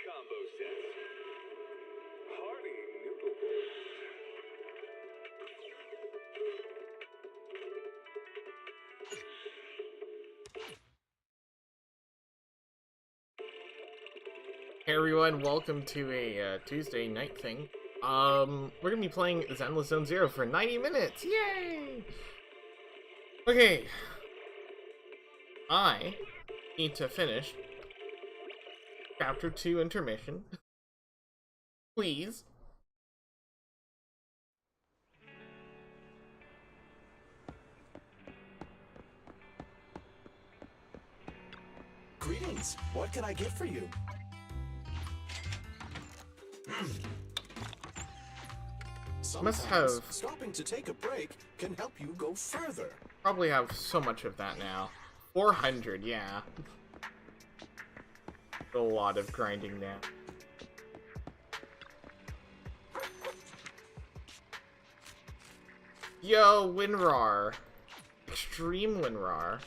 combo sets. Hearty noodle bowls. Hey everyone, welcome to a Tuesday night thing. We're gonna be playing Zenless Zone Zero for 90 minutes. Yay! Okay. I need to finish Chapter 2 intermission. Please. Greetings. What can I get for you? Must have stopping to take a break can help you go further. probably have so much of that now. 400, yeah. A lot of grinding now. Yo, WinRAR. Extreme WinRAR.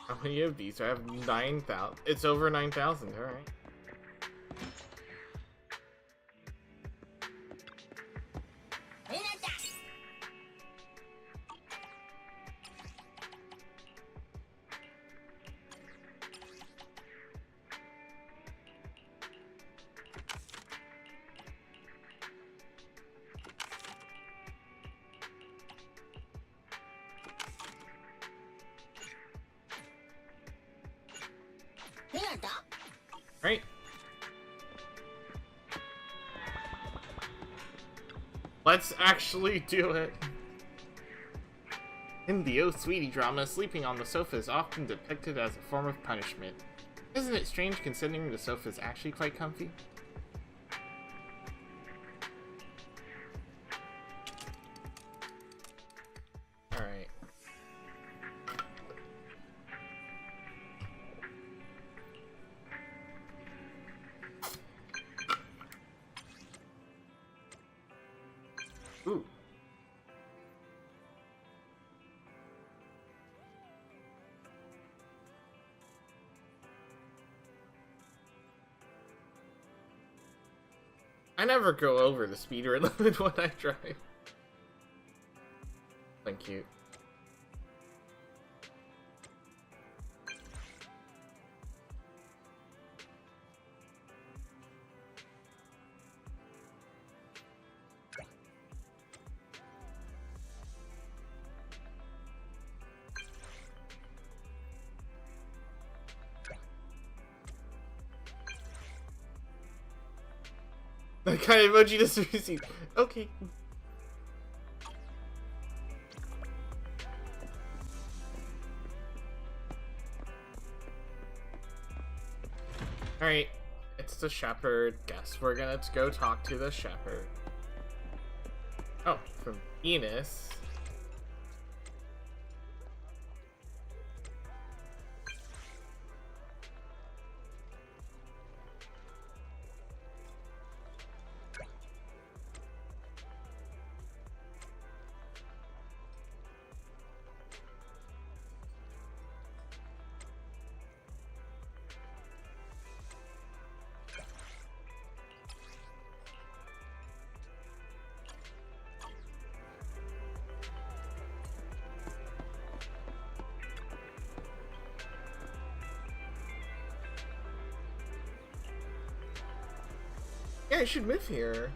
How many of these? I have 9,000. It's over 9,000, alright. Right. Let's actually do it. In the Oh Sweetie drama, sleeping on the sofa is often depicted as a form of punishment. Isn't it strange considering the sofa is actually quite comfy? Alright. Ooh. I never go over the speeder limit when I drive. Thank you. That kind of emoji just received. Okay. Alright. It's the shepherd. Guess we're gonna go talk to the shepherd. Oh, from Venus. Yeah, I should move here.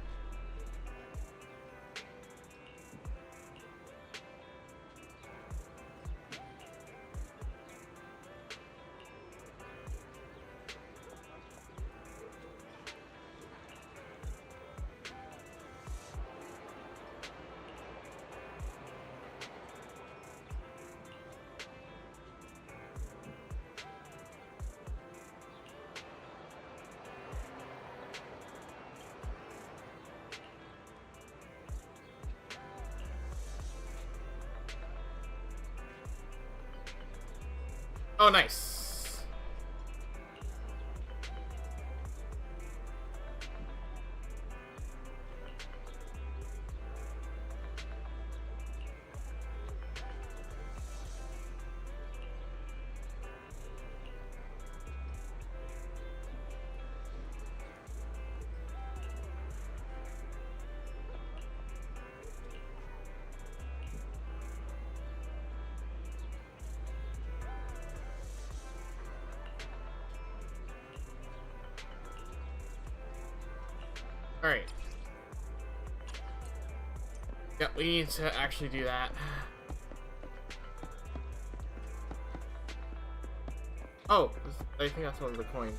Oh, nice. Alright. Yeah, we need to actually do that. Oh, I think that's one of the coins.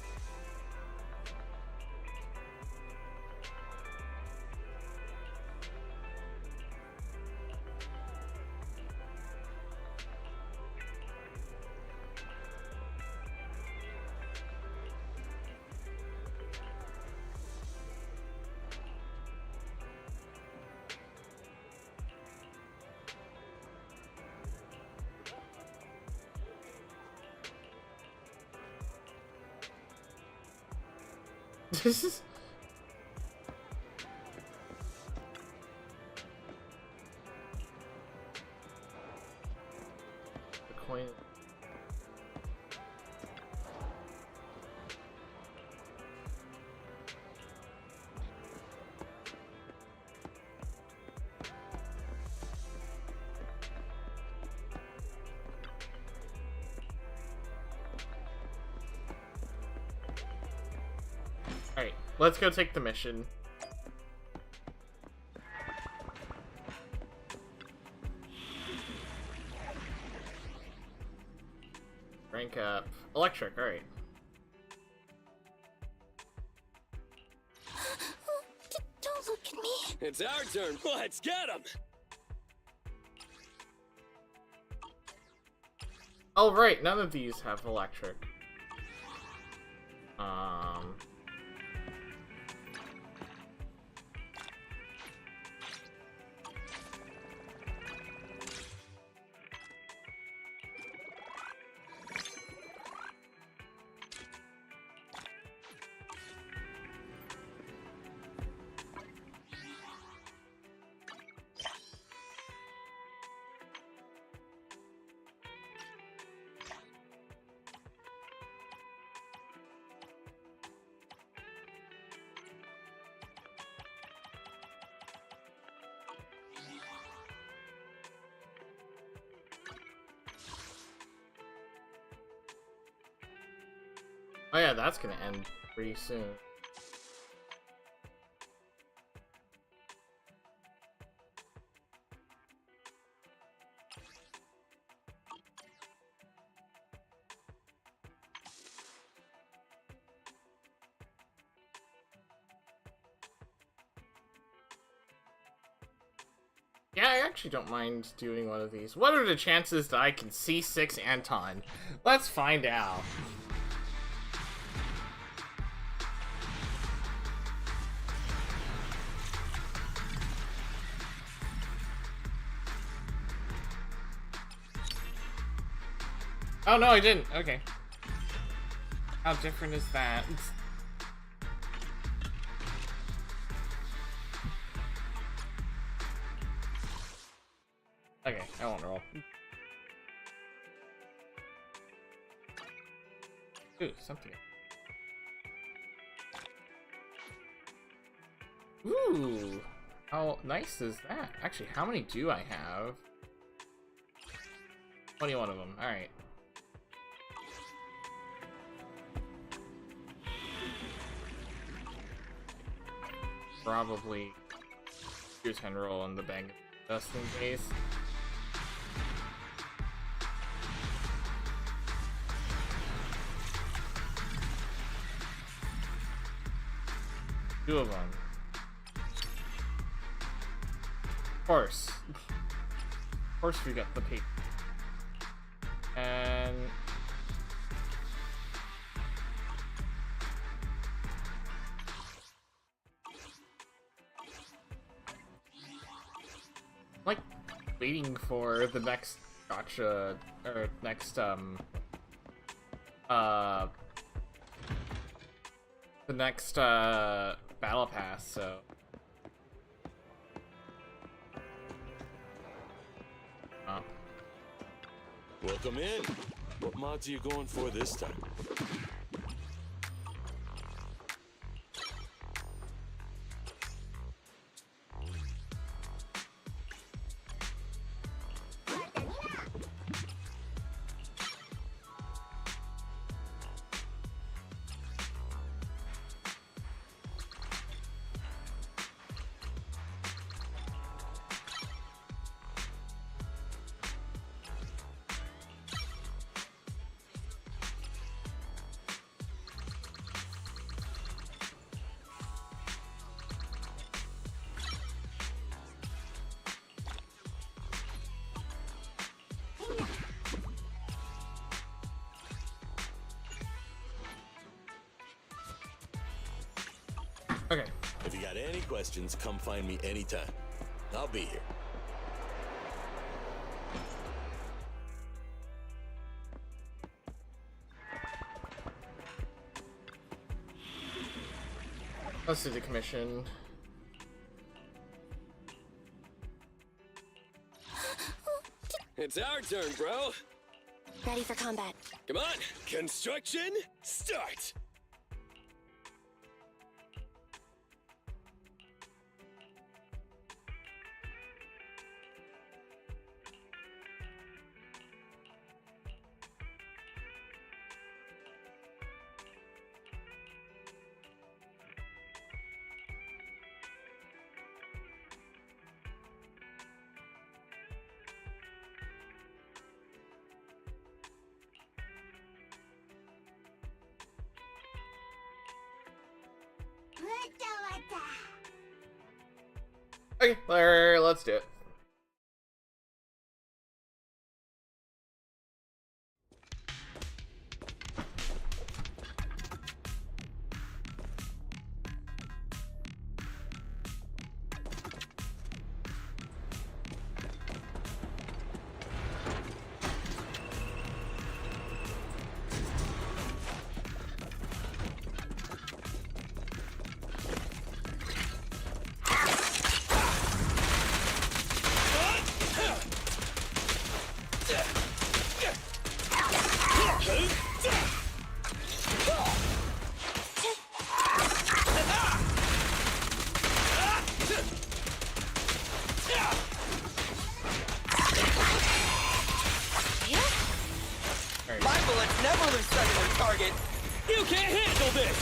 This is... the coin... Alright, let's go take the mission. Rank up. Electric, alright. Don't look at me. It's our turn. Let's get him. Oh, right, none of these have electric. Oh yeah, that's gonna end pretty soon. Yeah, I actually don't mind doing one of these. What are the chances that I can C6 Anton? Let's find out. Oh no, I didn't. Okay. How different is that? Okay, I won't roll. Ooh, something. Ooh! How nice is that? Actually, how many do I have? 21 of them. Alright. Probably do a 10 roll in the bank just in case. Two of them. Of course. Of course we got the paper. And... like waiting for the next gotcha or next the next battle pass, so Welcome in. What mods are you going for this time? Okay. If you got any questions, come find me anytime. I'll be here. Let's do the commission. It's our turn, bro. Ready for combat. Come on, construction, start. Okay, let's do it. My bullets never lose sight of their target. You can't handle this.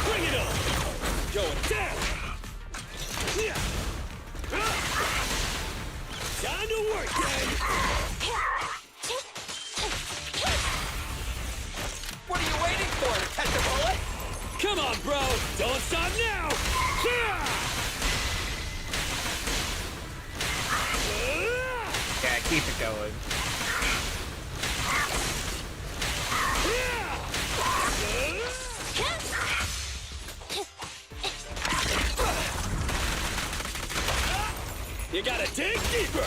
Bring it on. Going down. Time to work, gang. What are you waiting for? To catch a bullet? Come on, bro. Don't stop now. Yeah, keep it going. You gotta dig deeper.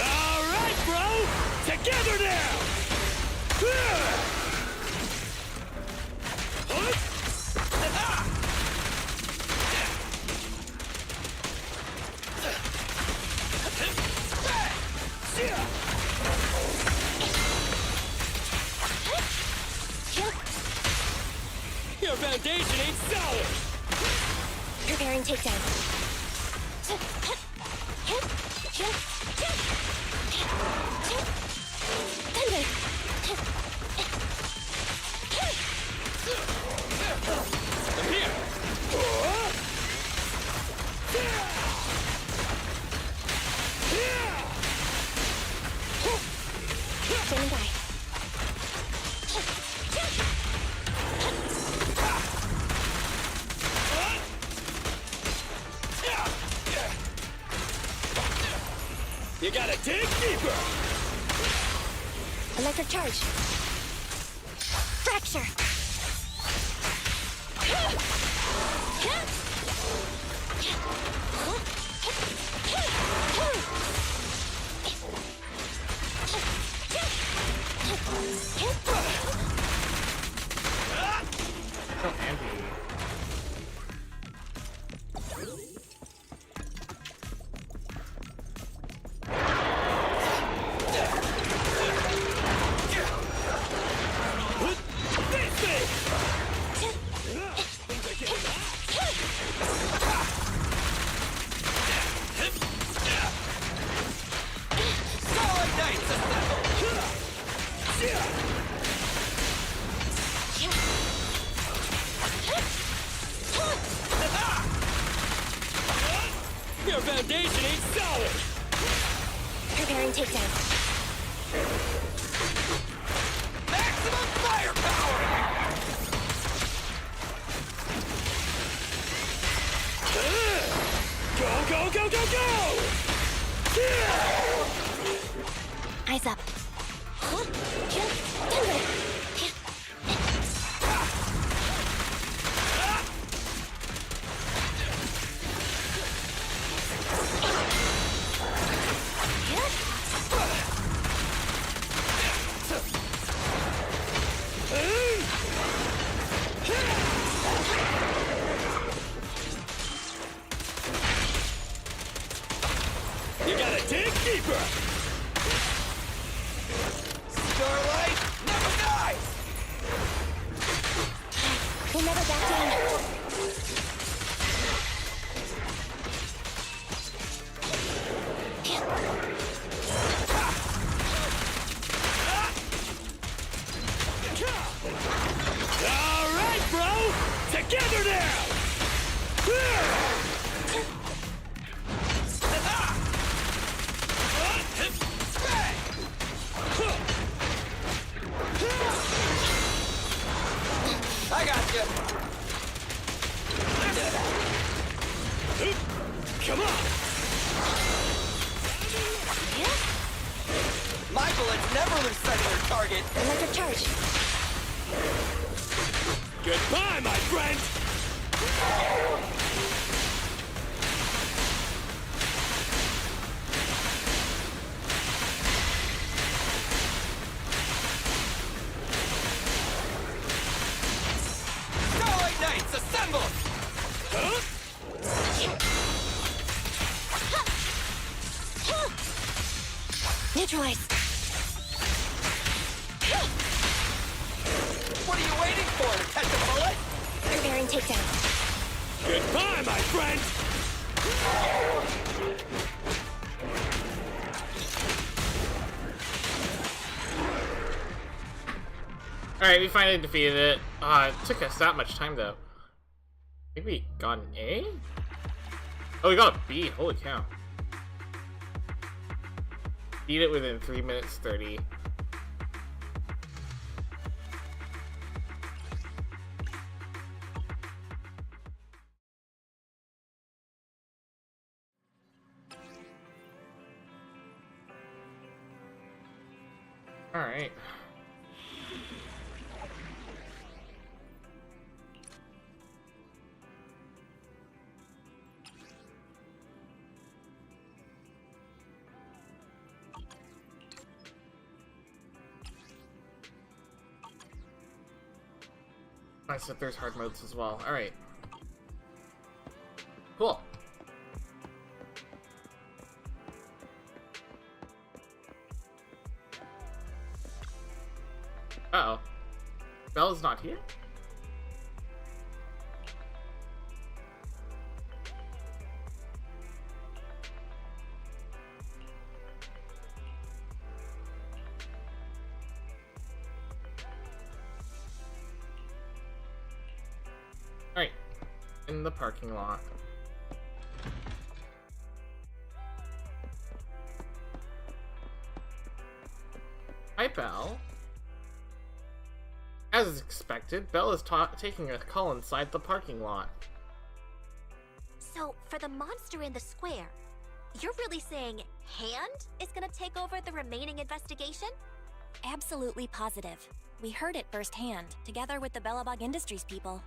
All right, bro. Together now. Your foundation ain't solid. Preparing takedown. Thunder! I'm here. Standing by. You gotta dig deeper. Electric charge. Fracture! So heavy. Solid knights assemble. Your foundation ain't solid! Preparing takedown. Maximum firepower! Go, go, go, go, go! Eyes up. You gotta dig deeper! Starlight never dies! We'll never back down. All right, bro! Together now! I got you. Come on! My bullets never lose sight of their target. Electric charge. Goodbye, my friend! Starlight Knights, assemble! Huh? Neutralize. What are you waiting for, to catch a bullet? Preparing takedown. Goodbye, my friend! Alright, we finally defeated it. It took us that much time, though. Maybe we got an A? Oh, we got a B. Holy cow. Beat it within 3 minutes 30. Alright. Nice that there's hard modes as well. Alright. Cool. Uh-oh. Bella's not here? Alright. In the parking lot. Hi, Belle. As expected, Belle is taking a call inside the parking lot. So, for the monster in the square, you're really saying Hand is gonna take over the remaining investigation? Absolutely positive. We heard it firsthand, together with the Bellabog Industries people.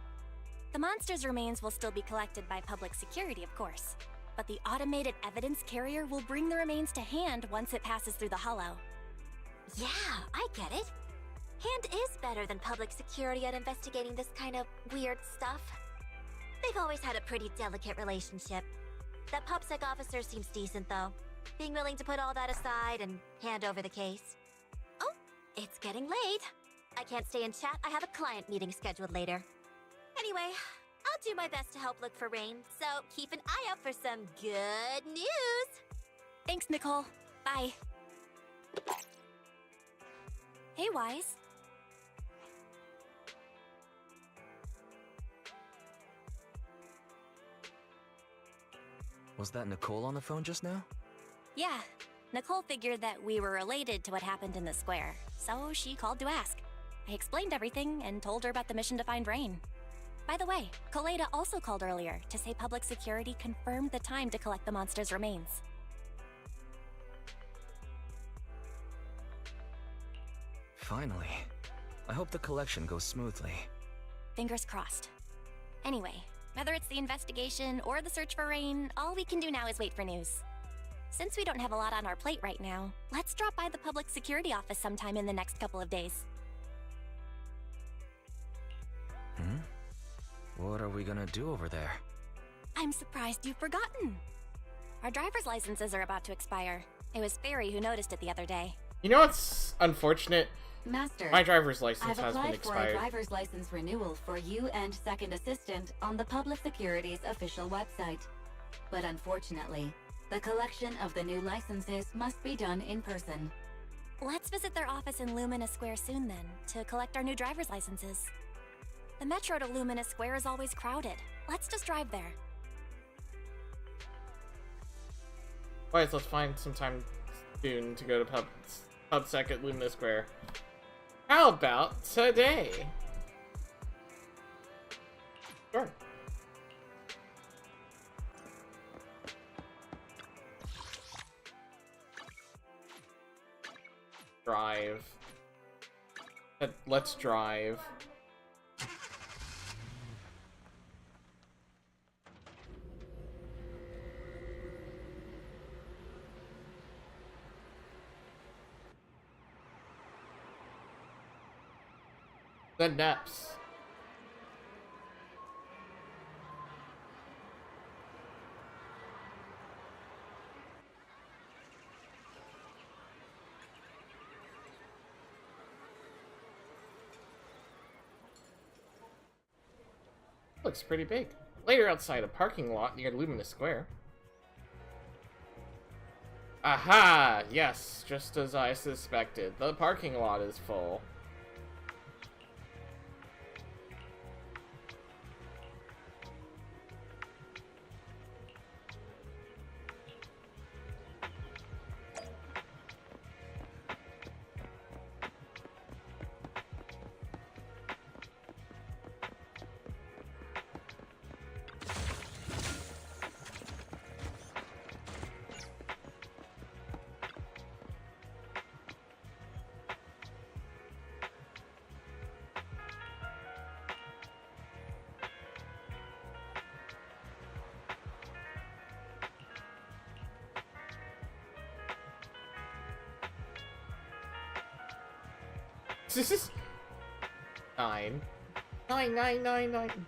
The monster's remains will still be collected by public security, of course. But the automated evidence carrier will bring the remains to Hand once it passes through the hollow. Yeah, I get it. Hand is better than public security at investigating this kind of weird stuff. They've always had a pretty delicate relationship. That PubSec officer seems decent, though. Being willing to put all that aside and hand over the case. Oh, it's getting late. I can't stay and chat. I have a client meeting scheduled later. Anyway, I'll do my best to help look for Rain, so keep an eye out for some good news! Thanks, Nicole. Bye. Hey, Wise. Was that Nicole on the phone just now? Yeah, Nicole figured that we were related to what happened in the square, so she called to ask. I explained everything and told her about the mission to find Rain. By the way, Koleda also called earlier to say public security confirmed the time to collect the monster's remains. Finally. I hope the collection goes smoothly. Fingers crossed. Anyway, whether it's the investigation or the search for Rain, all we can do now is wait for news. Since we don't have a lot on our plate right now, let's drop by the public security office sometime in the next couple of days. What are we gonna do over there? I'm surprised you've forgotten. Our driver's licenses are about to expire. It was Fairy who noticed it the other day. You know what's unfortunate? Master, My driver's license I've has been applied for a expired. driver's license renewal for you and Second Assistant on the Public Security's official website. But unfortunately, the collection of the new licenses must be done in person. Let's visit their office in Lumina Square soon then, to collect our new driver's licenses. The metro to Lumina Square is always crowded. Let's just drive there. Alright, let's find some time soon to go to PubSec at Lumina Square. How about today? Sure. Drive. Let's drive. The Neps. Looks pretty big. Later outside a parking lot near Lumina Square. Aha! Yes, just as I suspected. The parking lot is full. This is 9. 9, 9, 9, 9.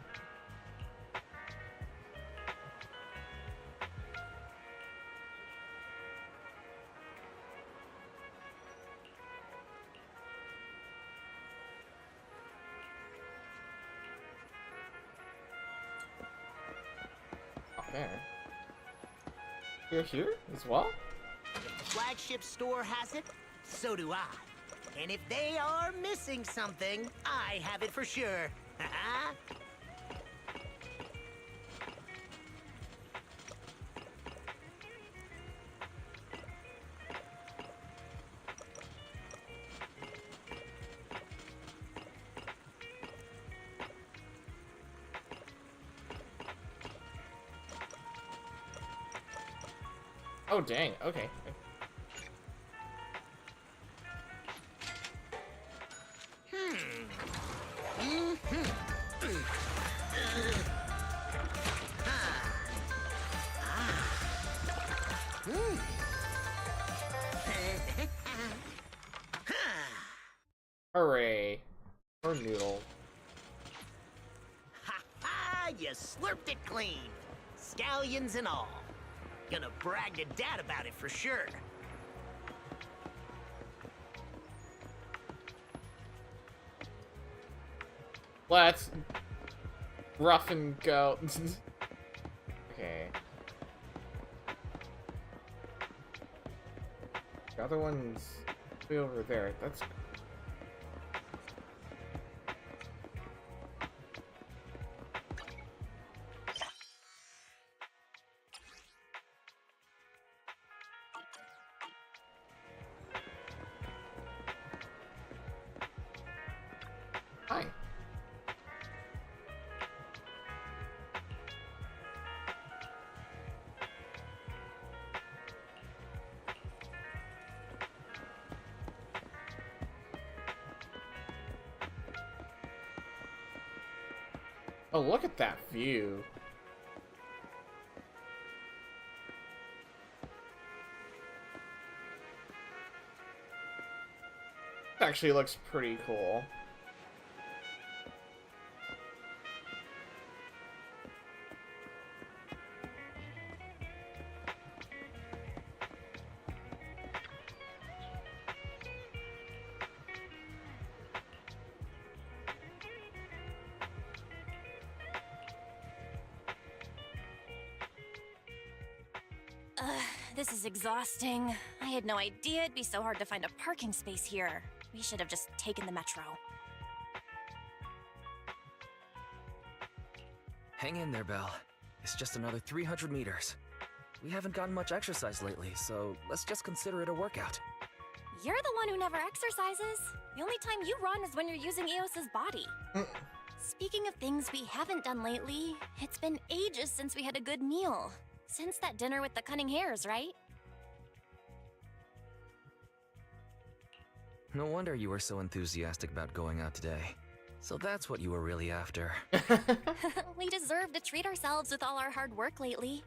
Up there. You're here as well? If the flagship store has it, so do I. And if they are missing something, I have it for sure. Oh, dang. Okay. Hooray. Or noodle. Ha ha! You slurped it clean. Scallions and all. Gonna brag to Dad about it for sure. Let's rough and go. Okay. The other one's way over there. That's Hi. Oh, look at that view. It actually looks pretty cool. This is exhausting. I had no idea it'd be so hard to find a parking space here. We should have just taken the metro. Hang in there, Belle. It's just another 300 meters. We haven't gotten much exercise lately, so let's just consider it a workout. You're the one who never exercises. The only time you run is when you're using Eos's body. Speaking of things we haven't done lately, it's been ages since we had a good meal. Since that dinner with the cunning hairs, right? No wonder you were so enthusiastic about going out today. So that's what you were really after. We deserve to treat ourselves with all our hard work lately.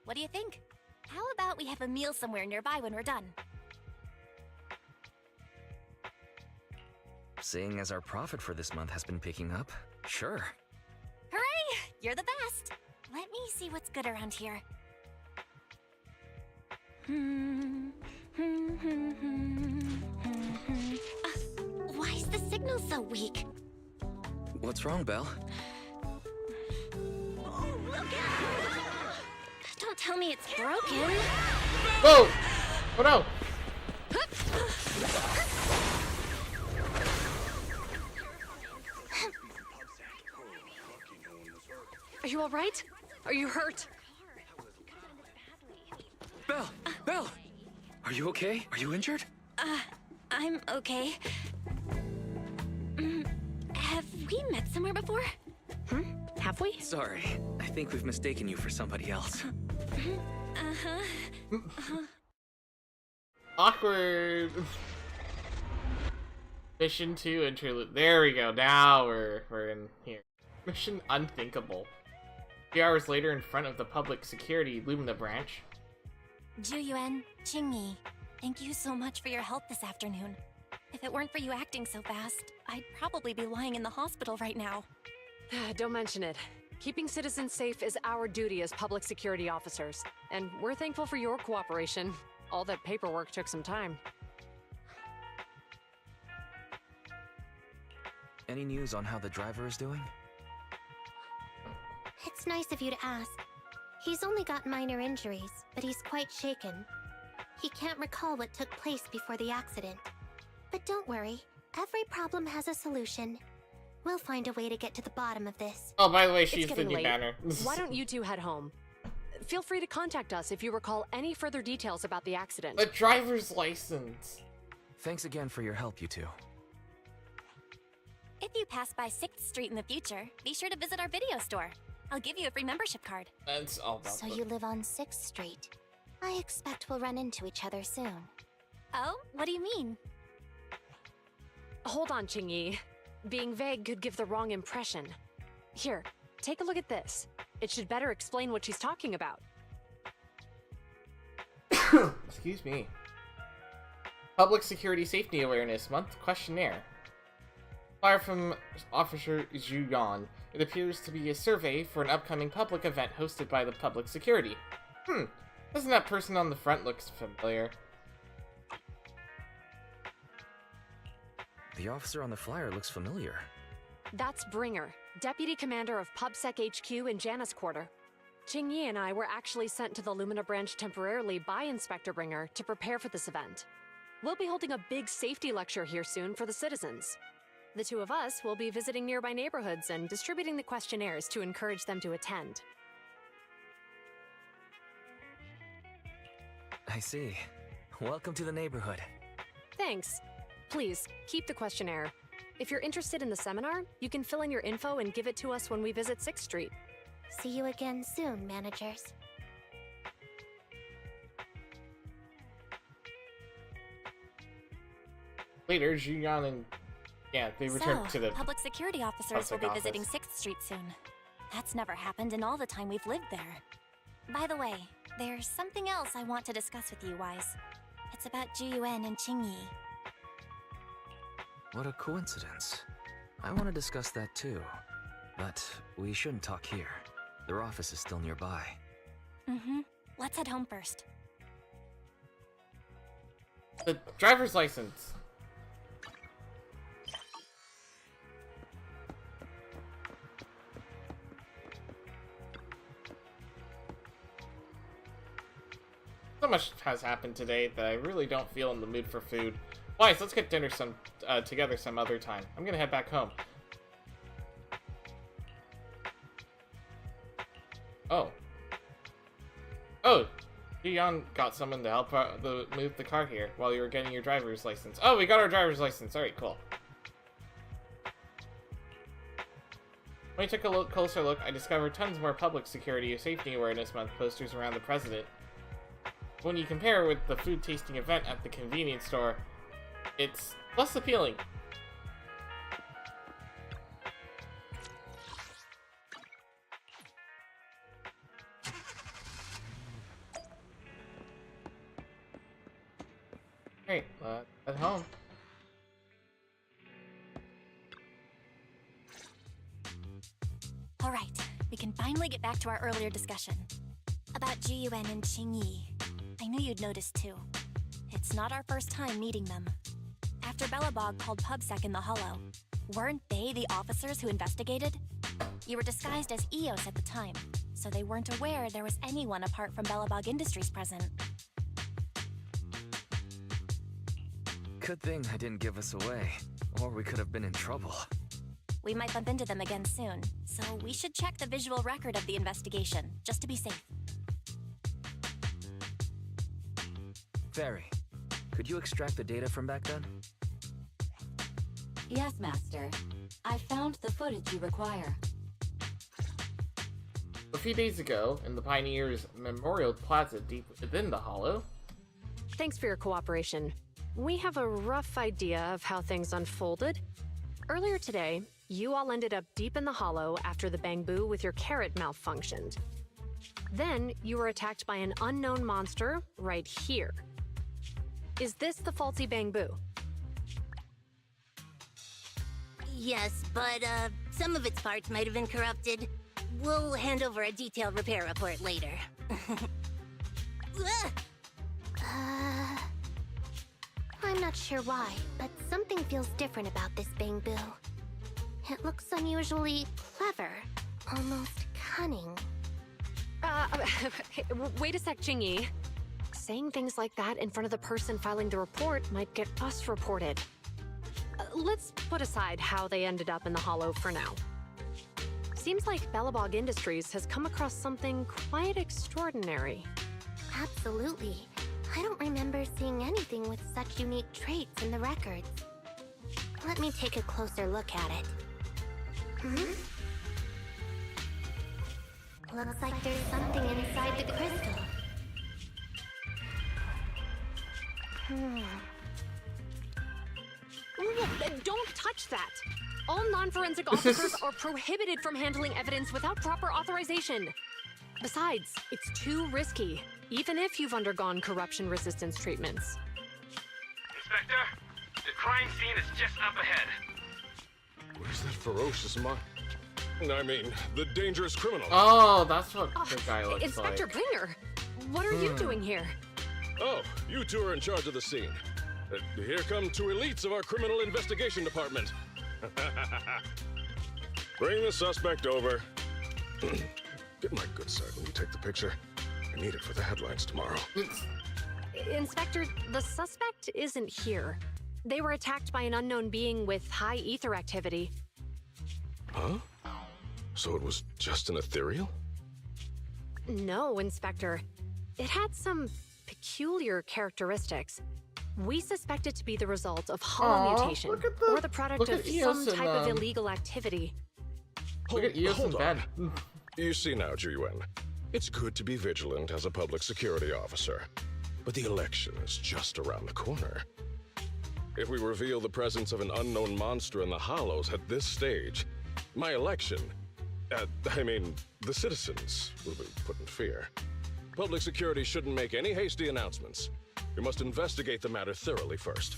What do you think? How about we have a meal somewhere nearby when we're done? Seeing as our profit for this month has been picking up, sure. Hooray! You're the best! Let me see what's good around here. Why is the signal so weak? What's wrong, Belle? Oh, look out! Don't tell me it's broken. Whoa! Oh no! Are you all right? Are you hurt? Belle! Belle! Are you okay? Are you injured? I'm okay. Have we met somewhere before? Have we? Sorry, I think we've mistaken you for somebody else. Awkward. Mission 2 interlude. There we go. Now we're in here. Mission unthinkable. 3 hours later, in front of the public security Lumina branch. Juyuan, Qingyi, thank you so much for your help this afternoon. If it weren't for you acting so fast, I'd probably be lying in the hospital right now. Don't mention it. Keeping citizens safe is our duty as public security officers, and we're thankful for your cooperation. All that paperwork took some time. Any news on how the driver is doing? It's nice of you to ask. He's only got minor injuries, but he's quite shaken. He can't recall what took place before the accident. But don't worry, every problem has a solution. We'll find a way to get to the bottom of this. Oh, by the way, she's It's the getting new late. banner. Why don't you two head home? Feel free to contact us if you recall any further details about the accident. A driver's license. Thanks again for your help, you two. If you pass by 6th Street in the future, be sure to visit our video store. I'll give you a free membership card. That's all about So the- you live on 6th Street. I expect we'll run into each other soon. Oh, what do you mean? Hold on, Qingyi. Being vague could give the wrong impression. Here, take a look at this. It should better explain what she's talking about. Excuse me. Public Security Safety Awareness Month questionnaire. Fire from Officer Zhu Yan. It appears to be a survey for an upcoming public event hosted by the public security. Doesn't that person on the front look familiar? The officer on the flyer looks familiar. That's Bringer, Deputy Commander of PubSec HQ in Janus Quarter. Qingyi and I were actually sent to the Lumina branch temporarily by Inspector Bringer to prepare for this event. We'll be holding a big safety lecture here soon for the citizens. The two of us will be visiting nearby neighborhoods and distributing the questionnaires to encourage them to attend. I see. Welcome to the neighborhood. Thanks. Please, keep the questionnaire. If you're interested in the seminar, you can fill in your info and give it to us when we visit 6th Street. See you again soon, managers. Later, Juyan and... Yeah, they returned to the... public security officers will be office. visiting 6th Street soon. That's never happened in all the time we've lived there. By the way, there's something else I want to discuss with you, Wise. It's about Jiyuan and Qingyi. What a coincidence. I want to discuss that too. But we shouldn't talk here. Their office is still nearby. Mm-hmm. Let's head home first. The driver's license. So much has happened today that I really don't feel in the mood for food. Wise, let's get dinner together some other time. I'm gonna head back home. Oh. Oh! Yuyan got someone to help move the car here while you were getting your driver's license. Oh, we got our driver's license. Alright, cool. When I took a closer look, I discovered tons more public security safety awareness month posters around the president. When you compare with the food tasting event at the convenience store, it's less appealing. Great, at home. All right, we can finally get back to our earlier discussion. About Jiyuan and Qingyi. I knew you'd noticed too. It's not our first time meeting them. After Belobog called PubSec in the Hollow, weren't they the officers who investigated? You were disguised as EOS at the time, so they weren't aware there was anyone apart from Belobog Industries present. Good thing I didn't give us away, or we could have been in trouble. We might bump into them again soon, so we should check the visual record of the investigation, just to be safe. Fairy, could you extract the data from back then? Yes, Master. I found the footage you require. A few days ago, in the Pioneers' Memorial Plaza deep within the Hollow. Thanks for your cooperation. We have a rough idea of how things unfolded. Earlier today, you all ended up deep in the Hollow after the Bangbu with your carrot malfunctioned. Then, you were attacked by an unknown monster right here. Is this the faulty Bangbu? Yes, but some of its parts might have been corrupted. We'll hand over a detailed repair report later. I'm not sure why, but something feels different about this Bangbu. It looks unusually clever, almost cunning. Wait a sec, Qingyi. Saying things like that in front of the person filing the report might get us reported. Let's put aside how they ended up in the Hollow for now. Seems like Belobog Industries has come across something quite extraordinary. Absolutely. I don't remember seeing anything with such unique traits in the records. Let me take a closer look at it. Looks like there's something inside the crystal. Don't touch that! All non-forensic officers are prohibited from handling evidence without proper authorization. Besides, it's too risky, even if you've undergone corruption resistance treatments. Inspector, the crime scene is just up ahead. Where's that ferocious the dangerous criminal? Oh, that's what the guy looks Inspector like. Bringer, what are you doing here? Oh, you two are in charge of the scene. Here come two elites of our criminal investigation department. Bring the suspect over. Get my good side when you take the picture. I need it for the headlines tomorrow. Inspector, the suspect isn't here. They were attacked by an unknown being with high ether activity. Huh? So it was just an ethereal? No, Inspector. It had some peculiar characteristics. We suspect it to be the result of Aw, holomutation, look at or the product look of at Eos some and, type of illegal activity. Look at Eos in bed. You see now, Juyuan, it's good to be vigilant as a public security officer, but the election is just around the corner. If we reveal the presence of an unknown monster in the Hollows at this stage, my election, the citizens will be put in fear. Public security shouldn't make any hasty announcements. We must investigate the matter thoroughly first.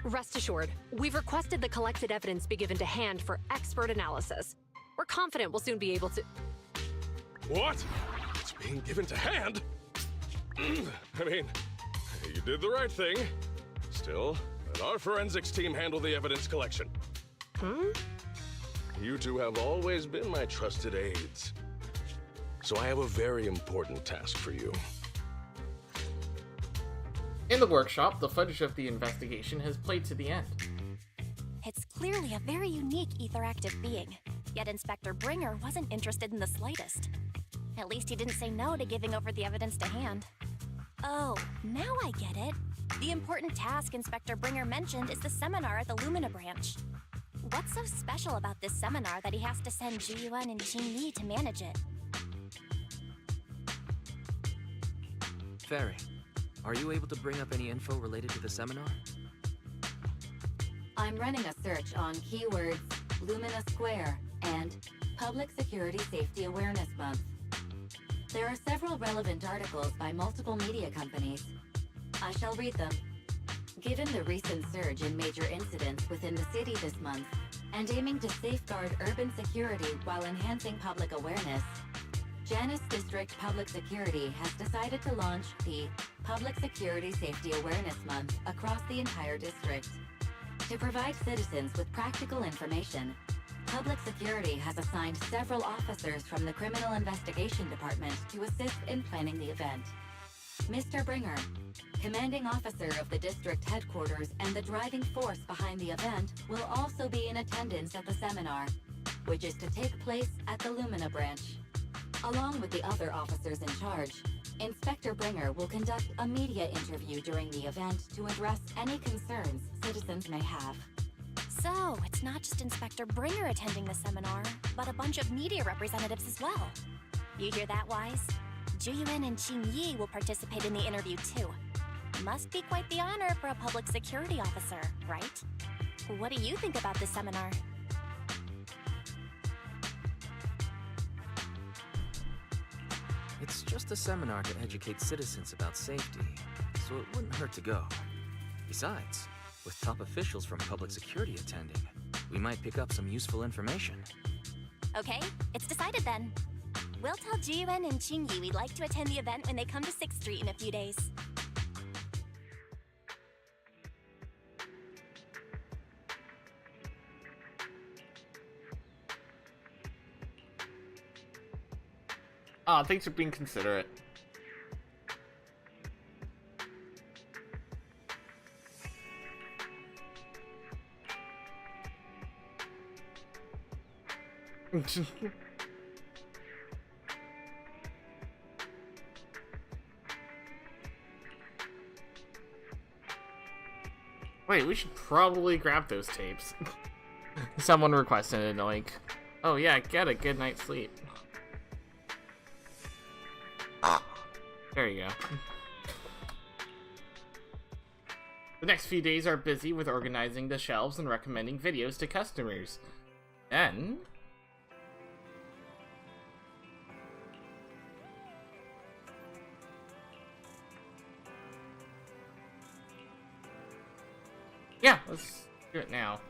Rest assured, we've requested the collected evidence be given to hand for expert analysis. We're confident we'll soon be able to... What? It's being given to hand? You did the right thing. Still, let our forensics team handle the evidence collection. You two have always been my trusted aides. So I have a very important task for you. In the workshop, the footage of the investigation has played to the end. It's clearly a very unique etheractive being, yet Inspector Bringer wasn't interested in the slightest. At least he didn't say no to giving over the evidence to hand. Oh, now I get it. The important task Inspector Bringer mentioned is the seminar at the Lumina branch. What's so special about this seminar that he has to send Juyuan and Qingyi to manage it? Fairy, are you able to bring up any info related to the seminar? I'm running a search on keywords Lumina Square and Public Security Safety Awareness Month. There are several relevant articles by multiple media companies. I shall read them. Given the recent surge in major incidents within the city this month, and aiming to safeguard urban security while enhancing public awareness, Janus District Public Security has decided to launch the Public Security Safety Awareness Month across the entire district. To provide citizens with practical information, Public Security has assigned several officers from the Criminal Investigation Department to assist in planning the event. Mr. Bringer, commanding officer of the district headquarters and the driving force behind the event, will also be in attendance at the seminar, which is to take place at the Lumina branch. Along with the other officers in charge, Inspector Bringer will conduct a media interview during the event to address any concerns citizens may have. So, it's not just Inspector Bringer attending the seminar, but a bunch of media representatives as well. You hear that, Wise? Juyuan and Qingyi will participate in the interview too. Must be quite the honor for a public security officer, right? What do you think about this seminar? It's just a seminar to educate citizens about safety, so it wouldn't hurt to go. Besides, with top officials from public security attending, we might pick up some useful information. Okay, it's decided then. We'll tell Juyuan and Qingyi we'd like to attend the event when they come to 6th Street in a few days. Aw, thanks for being considerate. Wait, we should probably grab those tapes. Someone requested it, like, oh yeah, get a good night's sleep. There you go. The next few days are busy with organizing the shelves and recommending videos to customers. Then... yeah, let's do it now.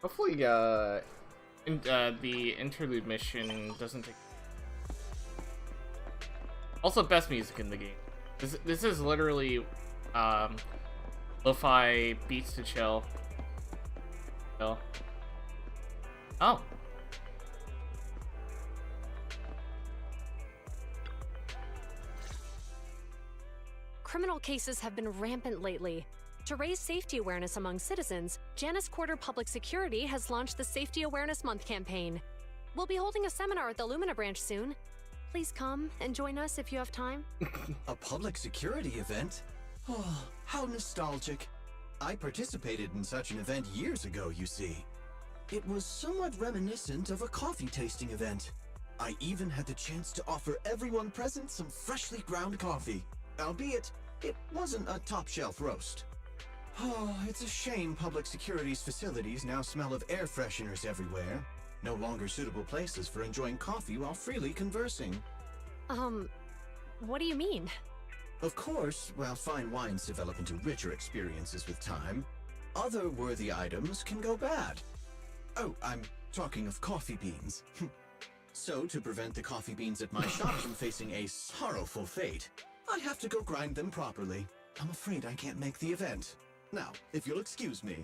Hopefully, the interlude mission doesn't take... Also, best music in the game. This is literally, lo-fi beats to chill. Oh. Criminal cases have been rampant lately. To raise safety awareness among citizens, Janus Quarter Public Security has launched the Safety Awareness Month campaign. We'll be holding a seminar at the Lumina branch soon. Please come and join us if you have time. A public security event? Oh, how nostalgic. I participated in such an event years ago, you see. It was somewhat reminiscent of a coffee tasting event. I even had the chance to offer everyone present some freshly ground coffee, albeit it wasn't a top-shelf roast. Oh, it's a shame public security's facilities now smell of air fresheners everywhere. No longer suitable places for enjoying coffee while freely conversing. What do you mean? Of course, while fine wines develop into richer experiences with time, other worthy items can go bad. Oh, I'm talking of coffee beans. So, to prevent the coffee beans at my shop from facing a sorrowful fate, I have to go grind them properly. I'm afraid I can't make the event. Now, if you'll excuse me.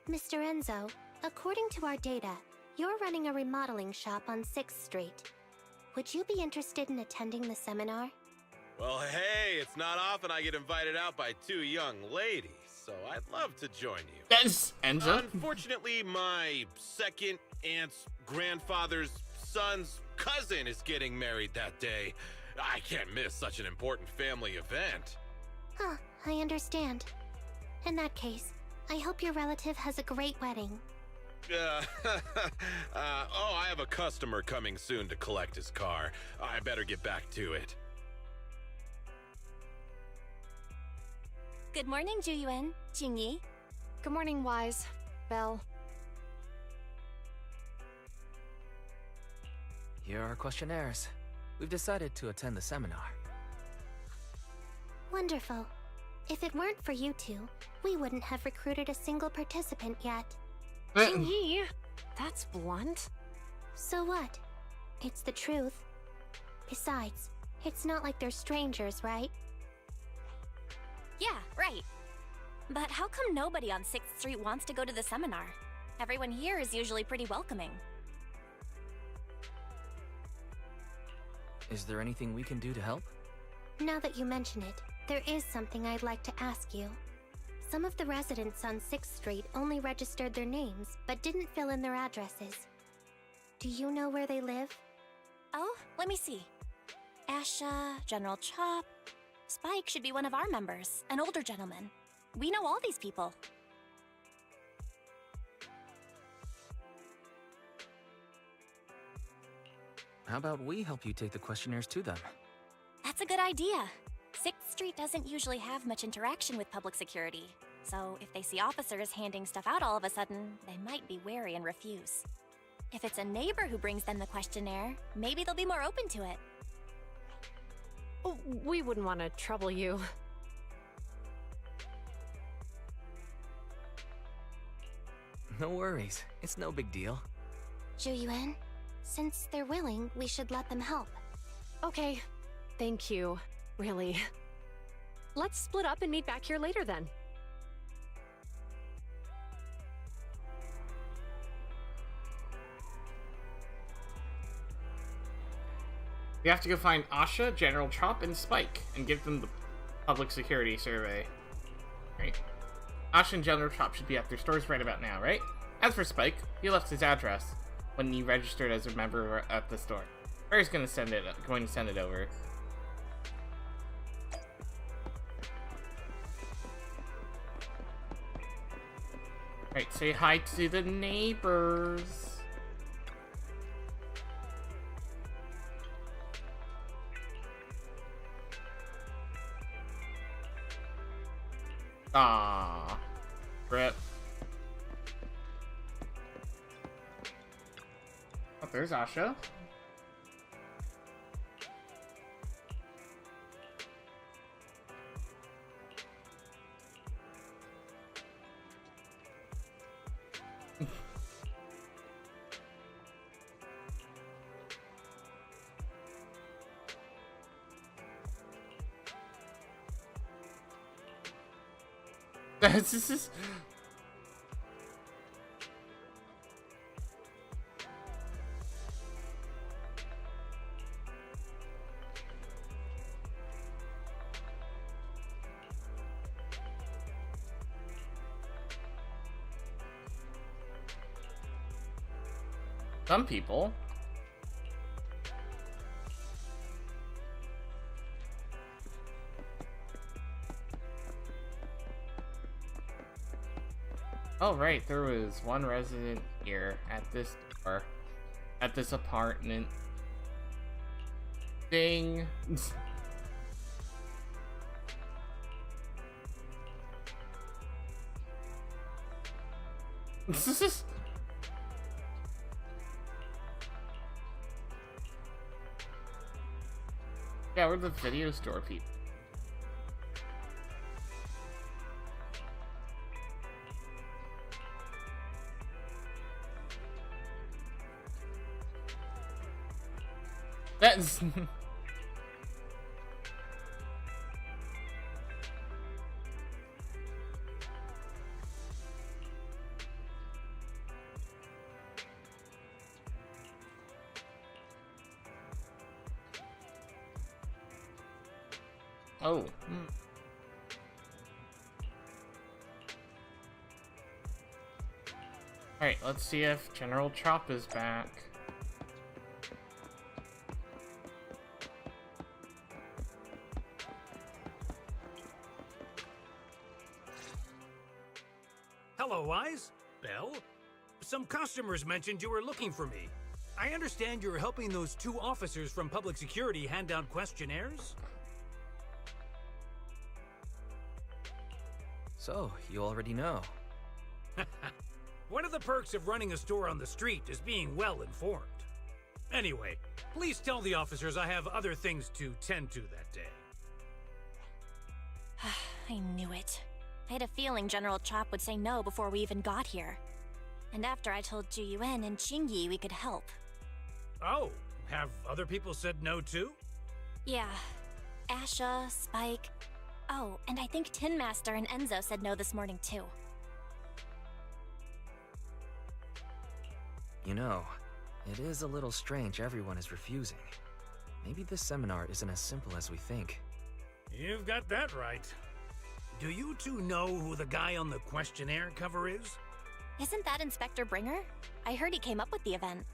Mr. Enzo, according to our data, you're running a remodeling shop on 6th Street. Would you be interested in attending the seminar? Well, hey, it's not often I get invited out by two young ladies, so I'd love to join you. That's Enzo. Unfortunately, my second aunt's grandfather's son's cousin is getting married that day. I can't miss such an important family event. Huh, I understand. In that case, I hope your relative has a great wedding. I have a customer coming soon to collect his car. I better get back to it. Good morning, Juyuan, Jingyi. Good morning, Wise. Belle. Here are our questionnaires. We've decided to attend the seminar. Wonderful. If it weren't for you two, we wouldn't have recruited a single participant yet. Jingyi, that's blunt. So what? It's the truth. Besides, it's not like they're strangers, right? Yeah, right. But how come nobody on 6th Street wants to go to the seminar? Everyone here is usually pretty welcoming. Is there anything we can do to help? Now that you mention it, there is something I'd like to ask you. Some of the residents on 6th Street only registered their names, but didn't fill in their addresses. Do you know where they live? Oh, let me see. Asha, General Chop. Spike should be one of our members, an older gentleman. We know all these people. How about we help you take the questionnaires to them? That's a good idea. 6th Street doesn't usually have much interaction with public security, so if they see officers handing stuff out all of a sudden, they might be wary and refuse. If it's a neighbor who brings them the questionnaire, maybe they'll be more open to it. Oh, we wouldn't want to trouble you. No worries. It's no big deal. Juyuan, since they're willing, we should let them help. Okay. Thank you. Really. Let's split up and meet back here later then. We have to go find Asha, General Chop, and Spike, and give them the public security survey. Right. Asha and General Chop should be at their stores right about now, right? As for Spike, he left his address when he registered as a member at the store. Barry's going to send it over. Right, say hi to the neighbors. Ah, rip. Oh, there's Asha. This is... Some people. Oh, right, there was one resident here at this door, at this apartment. Ding. Yeah, we're the video store people. That's oh. Alright, let's see if General Chop is back. Hello, Wise. Belle? Some customers mentioned you were looking for me. I understand you're helping those 2 officers from public security hand out questionnaires? So, you already know. One of the perks of running a store on the street is being well informed. Anyway, please tell the officers I have other things to tend to that day. I knew it. I had a feeling General Chop would say no before we even got here. And after I told Ju Yuen and Qingyi we could help. Oh, have other people said no too? Yeah. Asha, Spike. Oh, and I think Tin Master and Enzo said no this morning too. You know, it is a little strange everyone is refusing. Maybe this seminar isn't as simple as we think. You've got that right. Do you 2 know who the guy on the questionnaire cover is? Isn't that Inspector Bringer? I heard he came up with the event.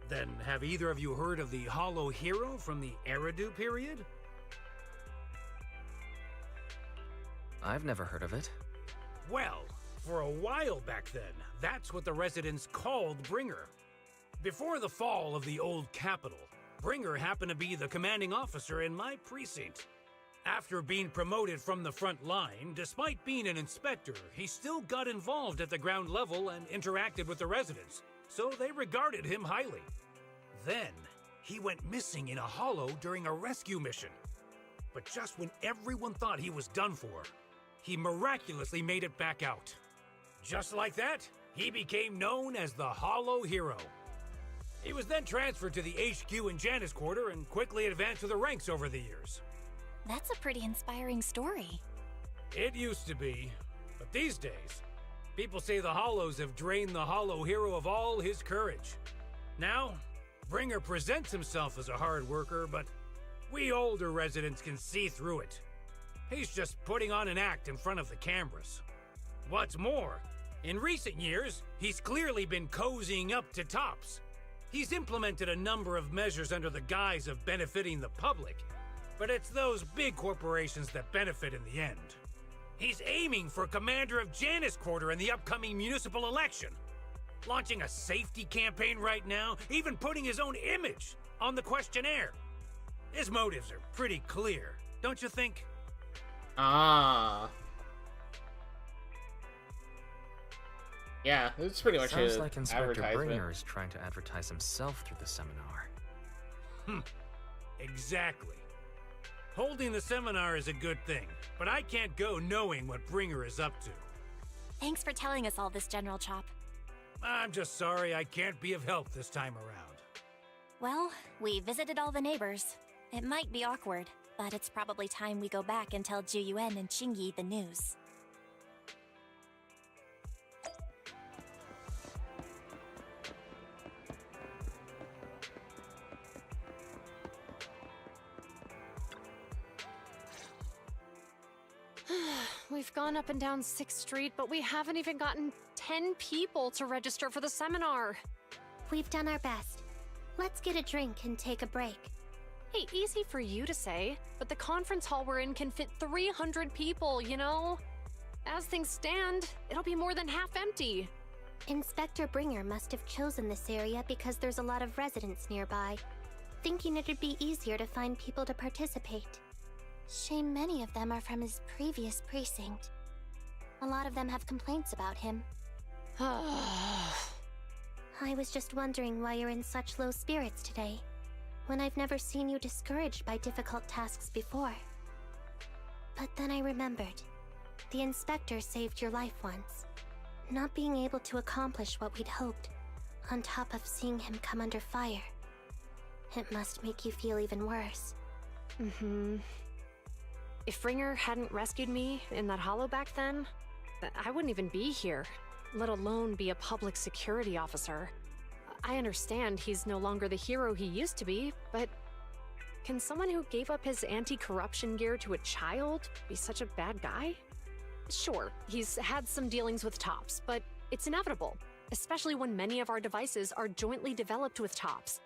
Then have either of you heard of the Hollow Hero from the Eridu period? I've never heard of it. Well, for a while back then, that's what the residents called Bringer. Before the fall of the old capital, Bringer happened to be the commanding officer in my precinct. After being promoted from the front line, despite being an inspector, he still got involved at the ground level and interacted with the residents, so they regarded him highly. Then, he went missing in a hollow during a rescue mission. But just when everyone thought he was done for, he miraculously made it back out. Just like that, he became known as the Hollow Hero. He was then transferred to the HQ in Janus Quarter and quickly advanced to the ranks over the years. That's a pretty inspiring story. It used to be, but these days, people say the Hollows have drained the Hollow Hero of all his courage. Now, Bringer presents himself as a hard worker, but we older residents can see through it. He's just putting on an act in front of the cameras. What's more, in recent years, he's clearly been cozying up to Tops. He's implemented a number of measures under the guise of benefiting the public, but it's those big corporations that benefit in the end. He's aiming for commander of Janus Quarter in the upcoming municipal election, launching a safety campaign right now, even putting his own image on the questionnaire. His motives are pretty clear, don't you think? Ah. Yeah, it's pretty much Sounds an like Inspector advertisement. Bringer is trying to advertise himself through the seminar. Exactly. Holding the seminar is a good thing, but I can't go knowing what Bringer is up to. Thanks for telling us all this, General Chop. I'm just sorry I can't be of help this time around. Well, we visited all the neighbors. It might be awkward, but it's probably time we go back and tell Ju Yuen and Qingyi the news. We've gone up and down 6th Street, but we haven't even gotten 10 people to register for the seminar. We've done our best. Let's get a drink and take a break. Hey, easy for you to say, but the conference hall we're in can fit 300 people, you know? As things stand, it'll be more than half empty. Inspector Bringer must have chosen this area because there's a lot of residents nearby, thinking it'd be easier to find people to participate. Shame many of them are from his previous precinct. A lot of them have complaints about him. I was just wondering why you're in such low spirits today, when I've never seen you discouraged by difficult tasks before. But then I remembered. The inspector saved your life once. Not being able to accomplish what we'd hoped, on top of seeing him come under fire. It must make you feel even worse. Mm-hmm. If Ringer hadn't rescued me in that hollow back then, I wouldn't even be here, let alone be a public security officer. I understand he's no longer the hero he used to be, but can someone who gave up his anti-corruption gear to a child be such a bad guy? Sure, he's had some dealings with Tops, but it's inevitable, especially when many of our devices are jointly developed with Tops.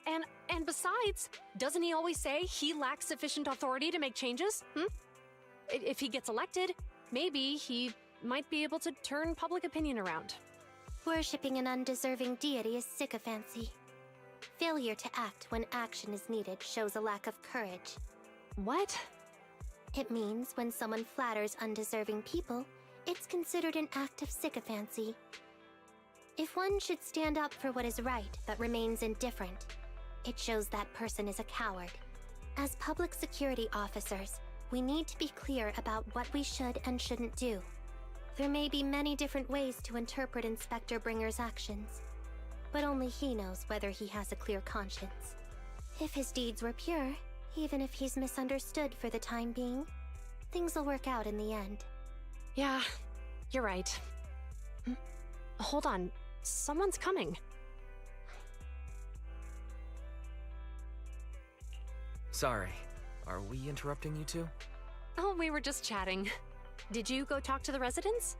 And besides, doesn't he always say he lacks sufficient authority to make changes? If he gets elected, maybe he might be able to turn public opinion around. Worshipping an undeserving deity is sycophancy. Failure to act when action is needed shows a lack of courage. What? It means when someone flatters undeserving people, it's considered an act of sycophancy. If one should stand up for what is right but remains indifferent, it shows that person is a coward. As public security officers, we need to be clear about what we should and shouldn't do. There may be many different ways to interpret Inspector Bringer's actions, but only he knows whether he has a clear conscience. If his deeds were pure, even if he's misunderstood for the time being, things will work out in the end. Yeah, you're right. Hold on, someone's coming. Sorry, are we interrupting you two? Oh, we were just chatting. Did you go talk to the residents?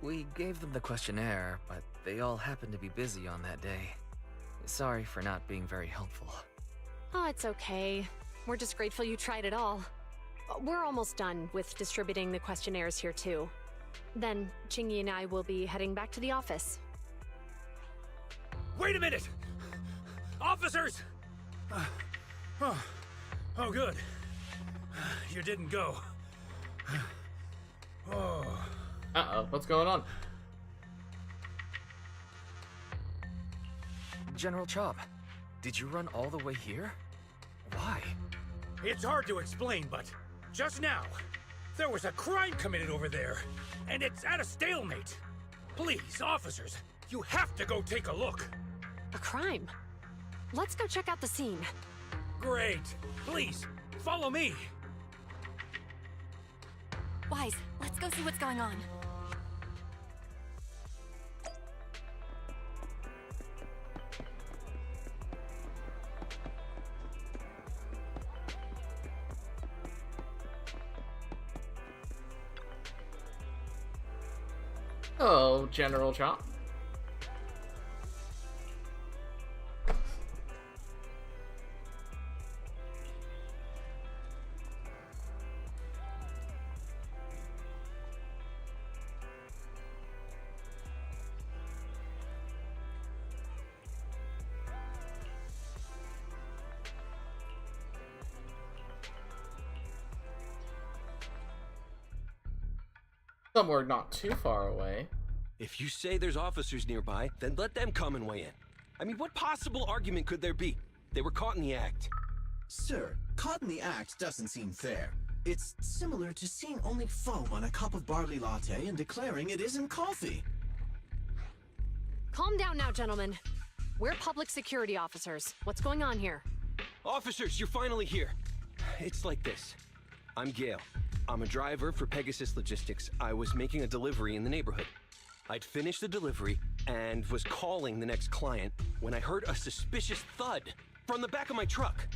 We gave them the questionnaire, but they all happened to be busy on that day. Sorry for not being very helpful. Oh, it's okay. We're just grateful you tried it all. We're almost done with distributing the questionnaires here too. Then, Chingy and I will be heading back to the office. Wait a minute! Officers! Oh, good. You didn't go. Oh. Uh-oh, what's going on? General Chop, did you run all the way here? Why? It's hard to explain, but just now, there was a crime committed over there, and it's at a stalemate. Please, officers, you have to go take a look. A crime? Let's go check out the scene. Great. Please, follow me. Wise, let's go see what's going on. Hello, General Chop. Somewhere not too far away. If you say there's officers nearby, then let them come and weigh in. I mean, what possible argument could there be? They were caught in the act. Sir, caught in the act doesn't seem fair. It's similar to seeing only foam on a cup of barley latte and declaring it isn't coffee. Calm down now, gentlemen. We're public security officers. What's going on here? Officers, you're finally here. It's like this. I'm Gale. I'm a driver for Pegasus Logistics. I was making a delivery in the neighborhood. I'd finished the delivery and was calling the next client when I heard a suspicious thud from the back of my truck.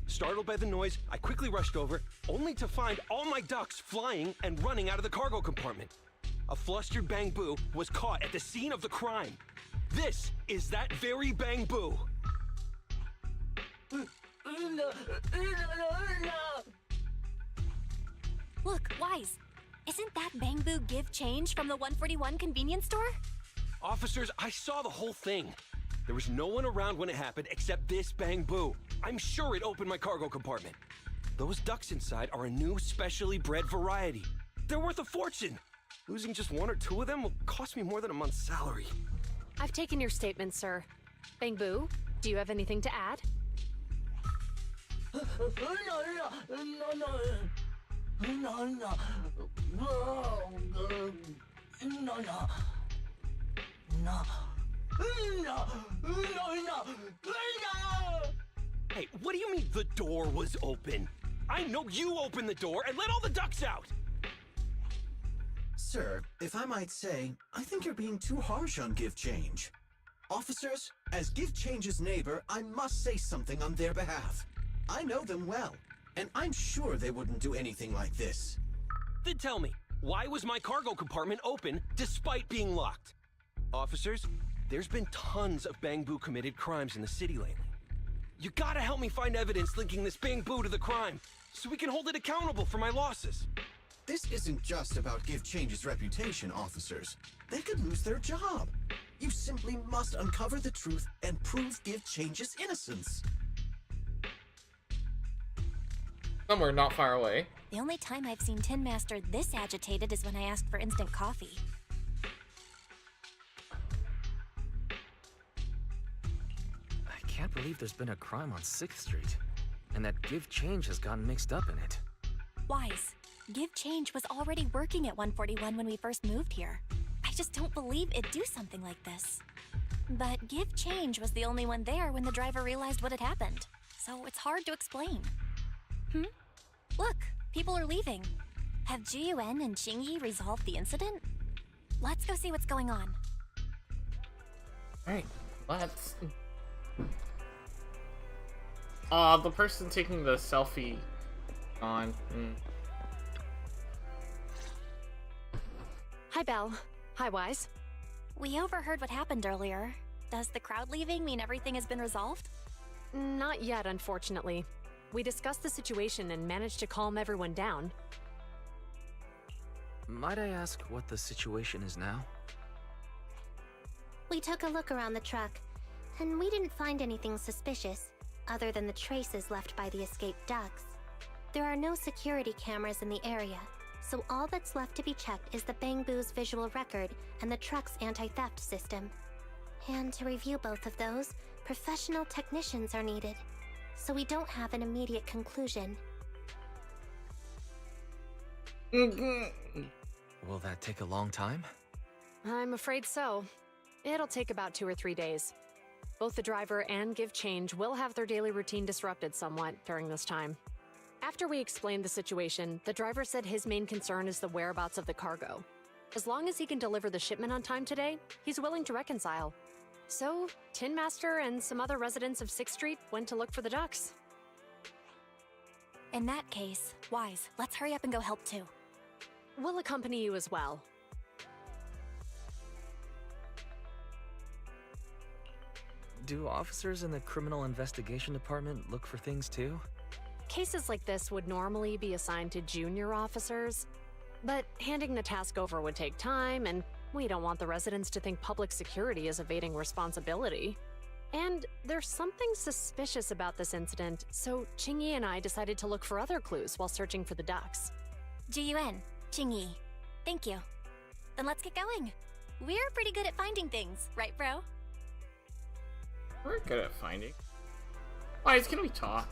Startled by the noise, I quickly rushed over, only to find all my ducks flying and running out of the cargo compartment. a flustered Bang-Boo was caught at the scene of the crime. This is that very Bang-Boo. Look, Wise. Isn't that Bang-Boo give change from the 141 convenience store? Officers, I saw the whole thing. There was no one around when it happened except this Bang-Boo. I'm sure it opened my cargo compartment. Those ducks inside are a new specially bred variety. They're worth a fortune. Losing just one or two of them will cost me more than a month's salary. I've taken your statement, sir. Bang-Boo, do you have anything to add? Hey, what do you mean the door was open? I know you opened the door and let all the ducks out! Sir, if I might say, I think you're being too harsh on Give Change. Officers, as Give Change's neighbor, I must say something on their behalf. I know them well, and I'm sure they wouldn't do anything like this. Then tell me, why was my cargo compartment open despite being locked? Officers, there's been tons of Bang-Boo committed crimes in the city lately. You gotta help me find evidence linking this Bang-Boo to the crime, so we can hold it accountable for my losses. This isn't just about Give Change's reputation, officers. They could lose their job. You simply must uncover the truth and prove Give Change's innocence. Somewhere not far away. The only time I've seen Tin Master this agitated is when I asked for instant coffee. I can't believe there's been a crime on 6th Street, and that Give Change has gotten mixed up in it. Wise, Give Change was already working at 141 when we first moved here. I just don't believe it'd do something like this. But Give Change was the only one there when the driver realized what had happened, so it's hard to explain. Look, people are leaving. Have Jiyuan and Qingyi resolved the incident? Let's go see what's going on. Alright, let's... the person taking the selfie on... Hi, Belle. Hi, Wise. We overheard what happened earlier. Does the crowd leaving mean everything has been resolved? Not yet, unfortunately. We discussed the situation and managed to calm everyone down. Might I ask what the situation is now? We took a look around the truck, and we didn't find anything suspicious, other than the traces left by the escaped ducks. There are no security cameras in the area, so all that's left to be checked is the Bang-Boo's visual record and the truck's anti-theft system. And to review both of those, professional technicians are needed, so we don't have an immediate conclusion. Will that take a long time? I'm afraid so. It'll take about 2 or 3 days. Both the driver and Give Change will have their daily routine disrupted somewhat during this time. After we explained the situation, the driver said his main concern is the whereabouts of the cargo. As long as he can deliver the shipment on time today, he's willing to reconcile. So, Tin Master and some other residents of 6th Street went to look for the ducks. In that case, Wise, let's hurry up and go help too. We'll accompany you as well. Do officers in the Criminal Investigation Department look for things too? Cases like this would normally be assigned to junior officers, but handing the task over would take time, and we don't want the residents to think public security is evading responsibility. And there's something suspicious about this incident, so Qingyi and I decided to look for other clues while searching for the ducks. Jiyuan, Qingyi, thank you. Then let's get going. We're pretty good at finding things, right, bro? We're good at finding. Why, can we talk?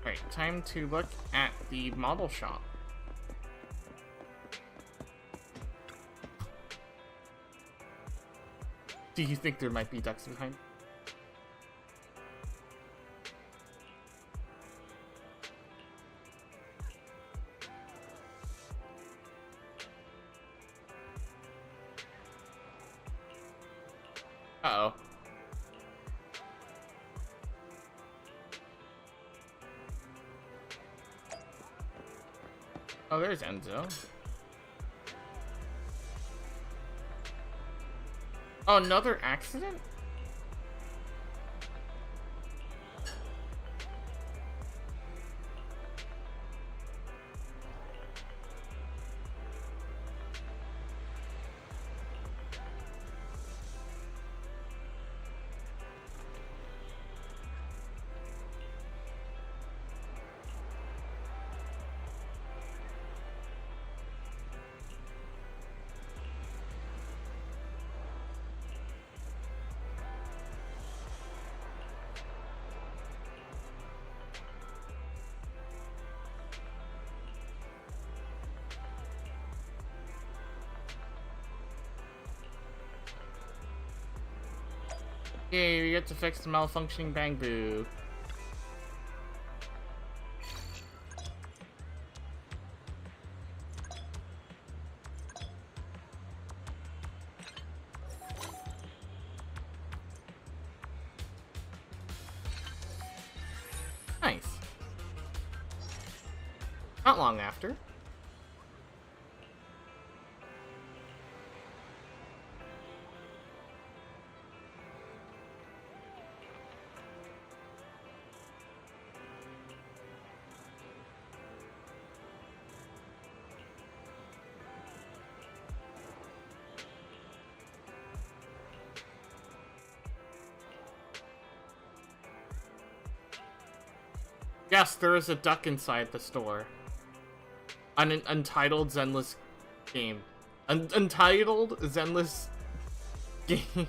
Alright, time to look at the model shop. Do you think there might be ducks behind? Uh-oh. Oh, there's Enzo. Oh, another accident? Yay, we get to fix the malfunctioning Bang Boo. Nice. Not long after. Yes, there is a duck inside the store. An untitled Zenless game. Untitled Zenless game.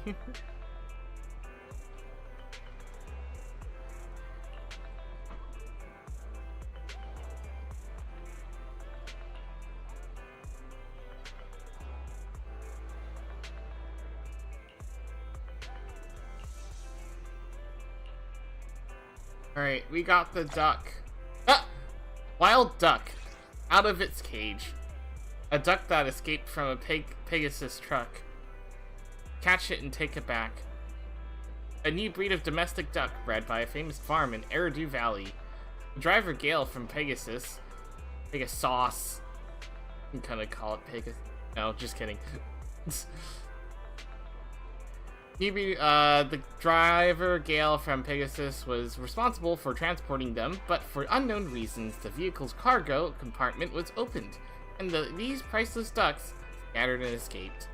Alright, we got the duck. Ah! Wild duck. Out of its cage. A duck that escaped from a Pegasus truck. Catch it and take it back. A new breed of domestic duck bred by a famous farm in Eridu Valley. The driver Gale from Pegasus. Pegasus. You can kind of call it Pegasus. No, just kidding. The driver, Gale from Pegasus, was responsible for transporting them, but for unknown reasons, the vehicle's cargo compartment was opened, and these priceless ducks scattered and escaped.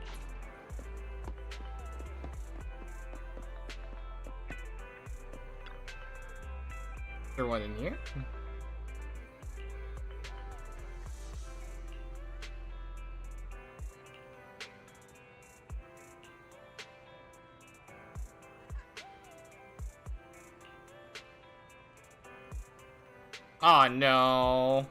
Is there one in here? Oh no.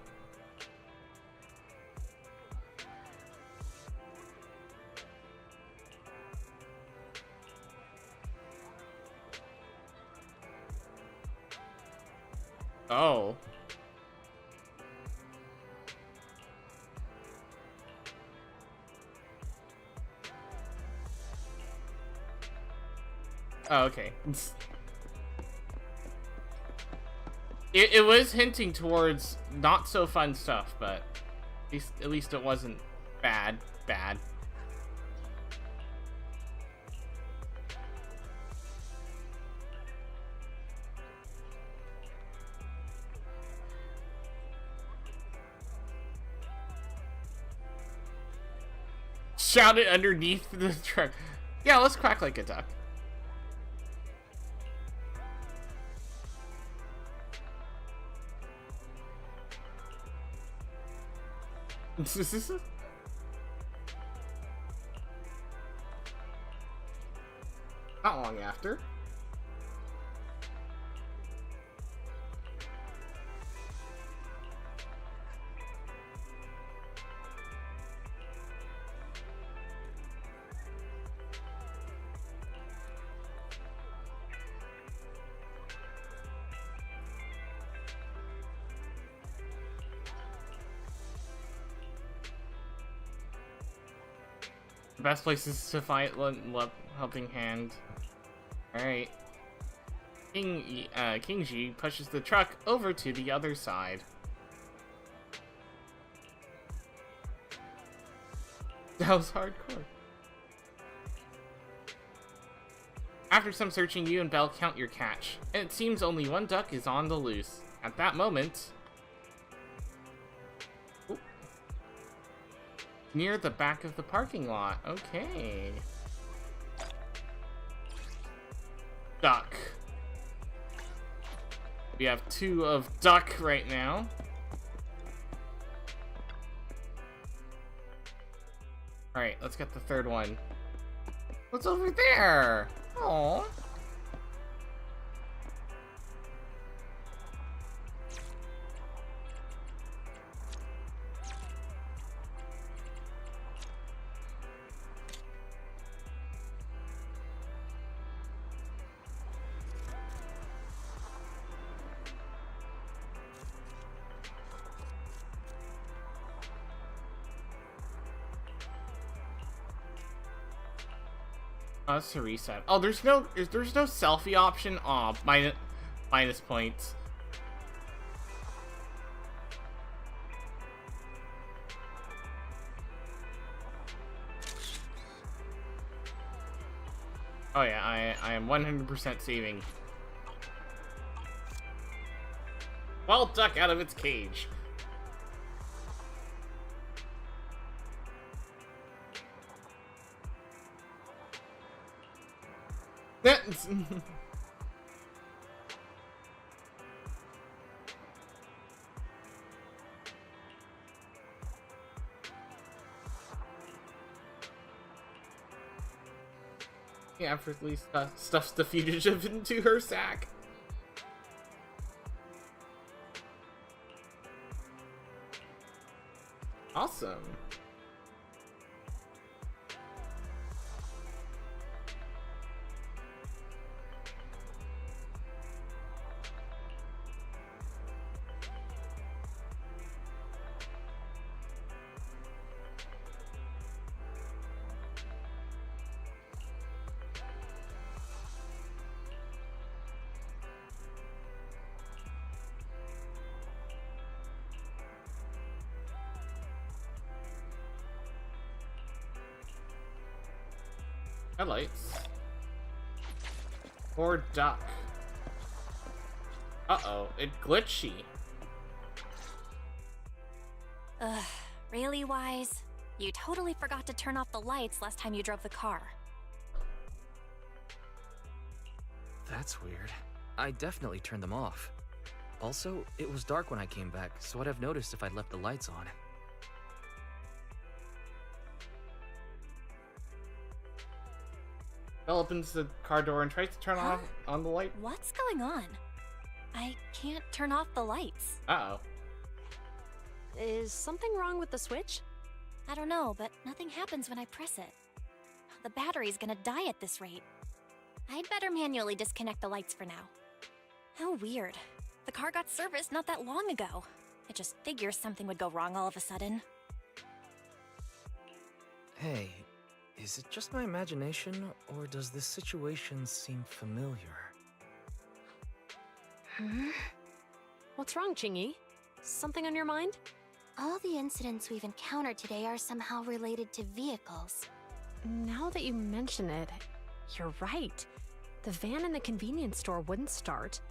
Oh. Oh, okay. It was hinting towards not so fun stuff, but at least it wasn't bad. Shout it underneath the truck. Yeah, let's quack like a duck. Not long after. The best place is to find helping hand. Alright. King Ji pushes the truck over to the other side. That was hardcore. After some searching, you and Belle count your catch, and it seems only one duck is on the loose. At that moment, near the back of the parking lot. Okay. Duck. We have 2 of duck right now. Alright, let's get the 3rd one. What's over there? Aww. That's to reset. Oh, there's no selfie option. Oh, minus points. Oh yeah, I am 100% saving. Wild duck out of its cage. He effortlessly stuffs the fugitive into her sack. Awesome. Headlights. Poor duck. Uh-oh, it glitchy. Ugh, really, Wise? You totally forgot to turn off the lights last time you drove the car. That's weird. I definitely turned them off. Also, it was dark when I came back, so I'd have noticed if I'd left the lights on. Belle opens the car door and tries to turn on the light. What's going on? I can't turn off the lights. Uh-oh. Is something wrong with the switch? I don't know, but nothing happens when I press it. The battery's gonna die at this rate. I'd better manually disconnect the lights for now. How weird. The car got serviced not that long ago. I just figured something would go wrong all of a sudden. Hey, is it just my imagination, or does this situation seem familiar? What's wrong, Chingy? Something on your mind? All the incidents we've encountered today are somehow related to vehicles. Now that you mention it, you're right. The van in the convenience store wouldn't start.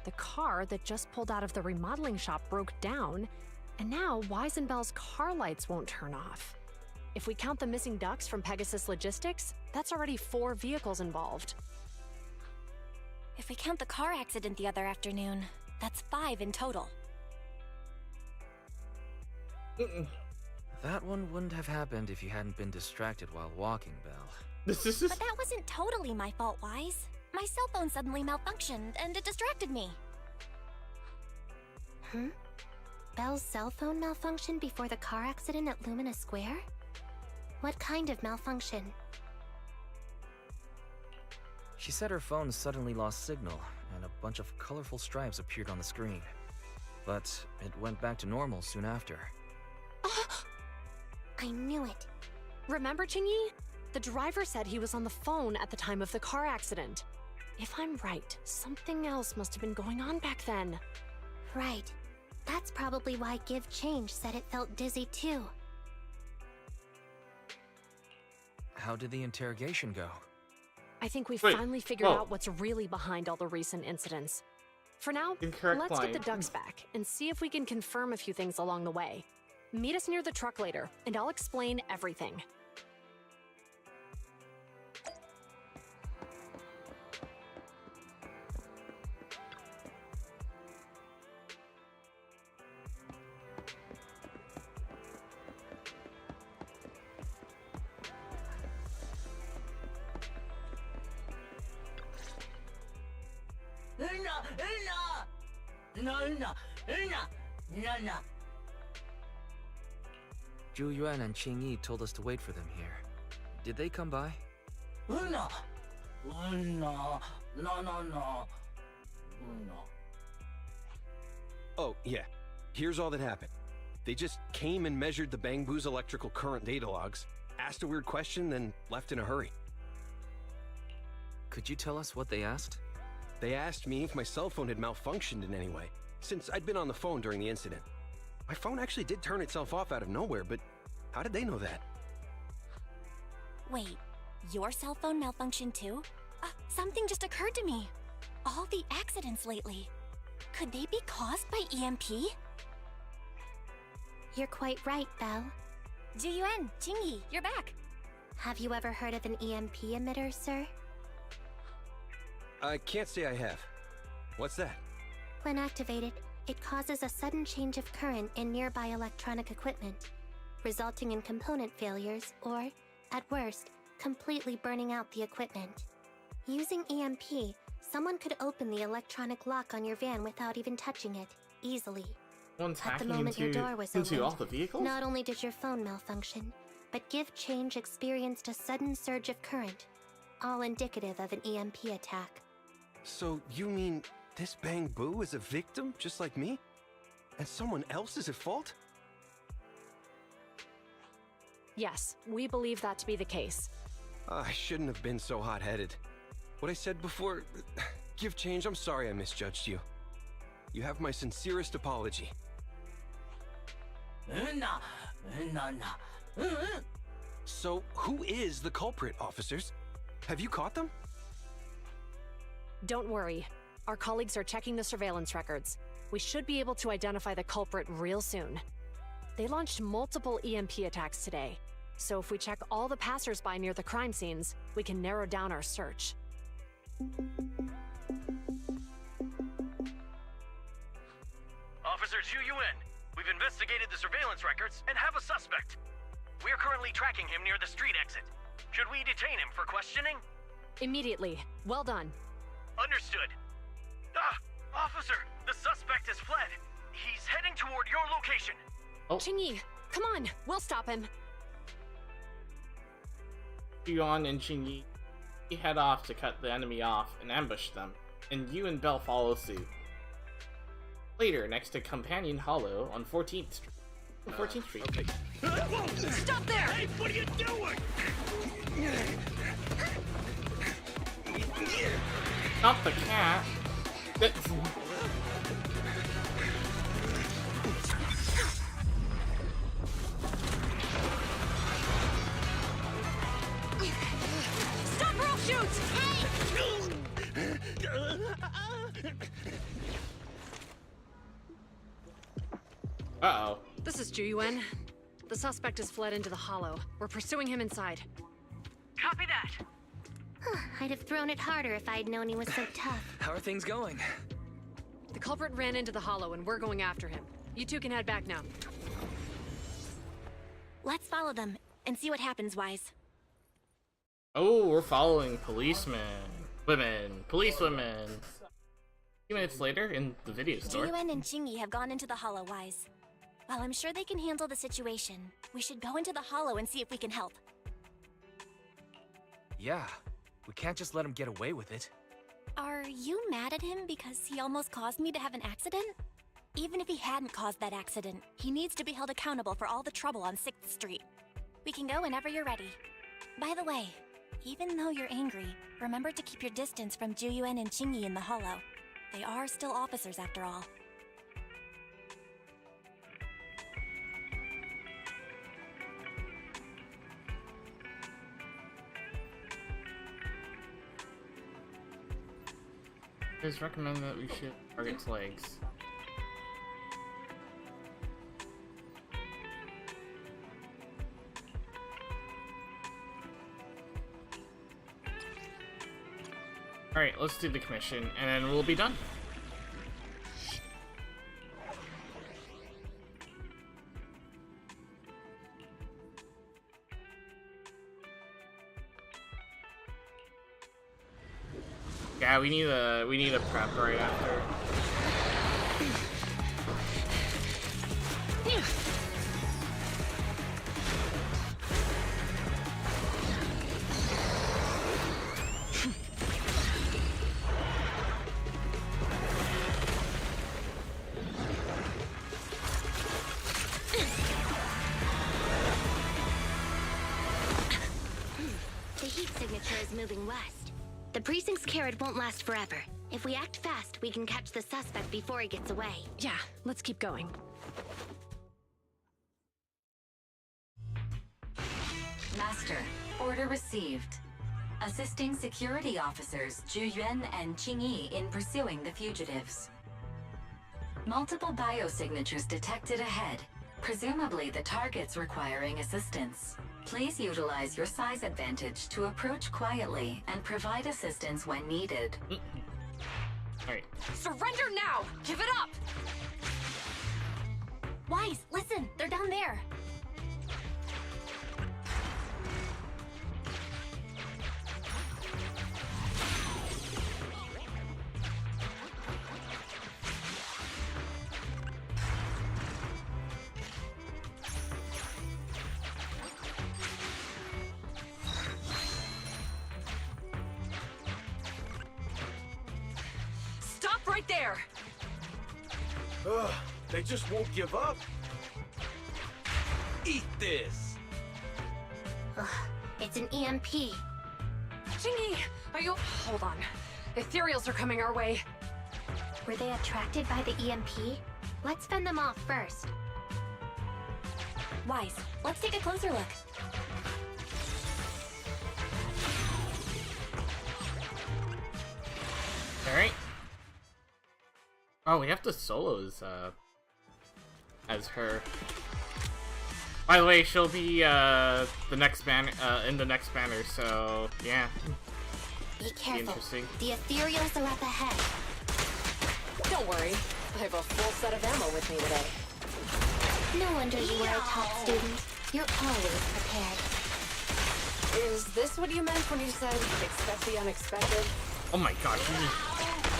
The car that just pulled out of the remodeling shop broke down. And now Wise and Belle's car lights won't turn off. If we count the missing ducks from Pegasus Logistics, that's already 4 vehicles involved. If we count the car accident the other afternoon, that's 5 in total. That one wouldn't have happened if you hadn't been distracted while walking, Belle. But that wasn't totally my fault, Wise. My cell phone suddenly malfunctioned, and it distracted me. Belle's cell phone malfunctioned before the car accident at Lumina Square? What kind of malfunction? She said her phone suddenly lost signal, and a bunch of colorful stripes appeared on the screen. But it went back to normal soon after. I knew it. Remember, Chingy? The driver said he was on the phone at the time of the car accident. If I'm right, something else must have been going on back then. Right. That's probably why Give Change said it felt dizzy too. How did the interrogation go? I think we've Wait, finally figured whoa. out what's really behind all the recent incidents. For now, Incorrect let's line. get the ducks back and see if we can confirm a few things along the way. Meet us near the truck later, and I'll explain everything. Zhu Yuan and Qing Yi told us to wait for them here. Did they come by? Oh, yeah. Here's all that happened. They just came and measured the Bangbu's electrical current data logs, asked a weird question, then left in a hurry. Could you tell us what they asked? They asked me if my cell phone had malfunctioned in any way, since I'd been on the phone during the incident. My phone actually did turn itself off out of nowhere, but how did they know that? Wait, your cell phone malfunctioned too? Something just occurred to me. All the accidents lately. Could they be caused by EMP? You're quite right, Belle. Zhu Yuan, Qing Yi, you're back. Have you ever heard of an EMP emitter, sir? I can't say I have. What's that? When activated, it causes a sudden change of current in nearby electronic equipment, resulting in component failures or, at worst, completely burning out the equipment. Using EMP, someone could open the electronic lock on your van without even touching it, easily. One's At the hacking moment your door was into all opened, the vehicles? not only did your phone malfunction, but Give Change experienced a sudden surge of current, all indicative of an EMP attack. So you mean this Bangbu is a victim, just like me? And someone else is at fault? Yes, we believe that to be the case. I shouldn't have been so hot-headed. What I said before... Give Change, I'm sorry I misjudged you. You have my sincerest apology. So, who is the culprit, officers? Have you caught them? Don't worry. Our colleagues are checking the surveillance records. We should be able to identify the culprit real soon. They launched multiple EMP attacks today, so if we check all the passers-by near the crime scenes, we can narrow down our search. Officer Zhu Yuan, we've investigated the surveillance records and have a suspect. We are currently tracking him near the street exit. Should we detain him for questioning? Immediately. Well done. Understood. Officer, the suspect has fled. He's heading toward your location. Qing Yi, come on, we'll stop him. Yuan and Qing Yi head off to cut the enemy off and ambush them, and you and Belle follow suit. Later, next to Companion Hollow on 14th Street. 14th Street. Okay. Stop there! Hey, what are you doing? Not the cat. Stop or I'll shoot! Uh-oh. This is Zhu Yuan. The suspect has fled into the hollow. We're pursuing him inside. Copy that. I'd have thrown it harder if I'd known he was so tough. How are things going? The culprit ran into the hollow and we're going after him. You two can head back now. Let's follow them and see what happens, Wise. Oh, we're following policemen. Policewomen. A few minutes later, in the video store. Zhu Yuan and Qing Yi have gone into the hollow, Wise. While I'm sure they can handle the situation, we should go into the hollow and see if we can help. Yeah, we can't just let him get away with it. Are you mad at him because he almost caused me to have an accident? Even if he hadn't caused that accident, he needs to be held accountable for all the trouble on 6th Street. We can go whenever you're ready. By the way, even though you're angry, remember to keep your distance from Juyuan and Qingyi in the Hollow. They are still officers after all. Guys recommend that we shoot target's legs. Alright, let's do the commission, and then we'll be done. Yeah, we need a prep right after. The heat signature is moving west. The precinct's carrot won't last forever. If we act fast, we can catch the suspect before he gets away. Yeah, let's keep going. Master, order received. Assisting security officers Juyuan and Qingyi in pursuing the fugitives. Multiple biosignatures detected ahead, presumably the targets requiring assistance. Please utilize your size advantage to approach quietly and provide assistance when needed. Alright. Surrender now! Give it up! Wise, listen! They're down there! Stop right there! Ugh, they just won't give up. Eat this! Ugh, it's an EMP. Qingyi, are you... Hold on. Ethereals are coming our way. Were they attracted by the EMP? Let's fend them off first. Wise, let's take a closer look. Alright. Oh, we have to solo as her. By the way, she'll be the next banner in the next banner, so yeah. Be careful. Interesting. The ethereals are up ahead. Don't worry. I have a full set of ammo with me today. No wonder you were a top student. You're always prepared. Is this what you meant when you said expect the unexpected? Oh my gosh,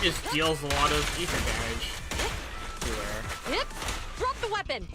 he just deals a lot of ether damage to her. Yep! Drop the weapon!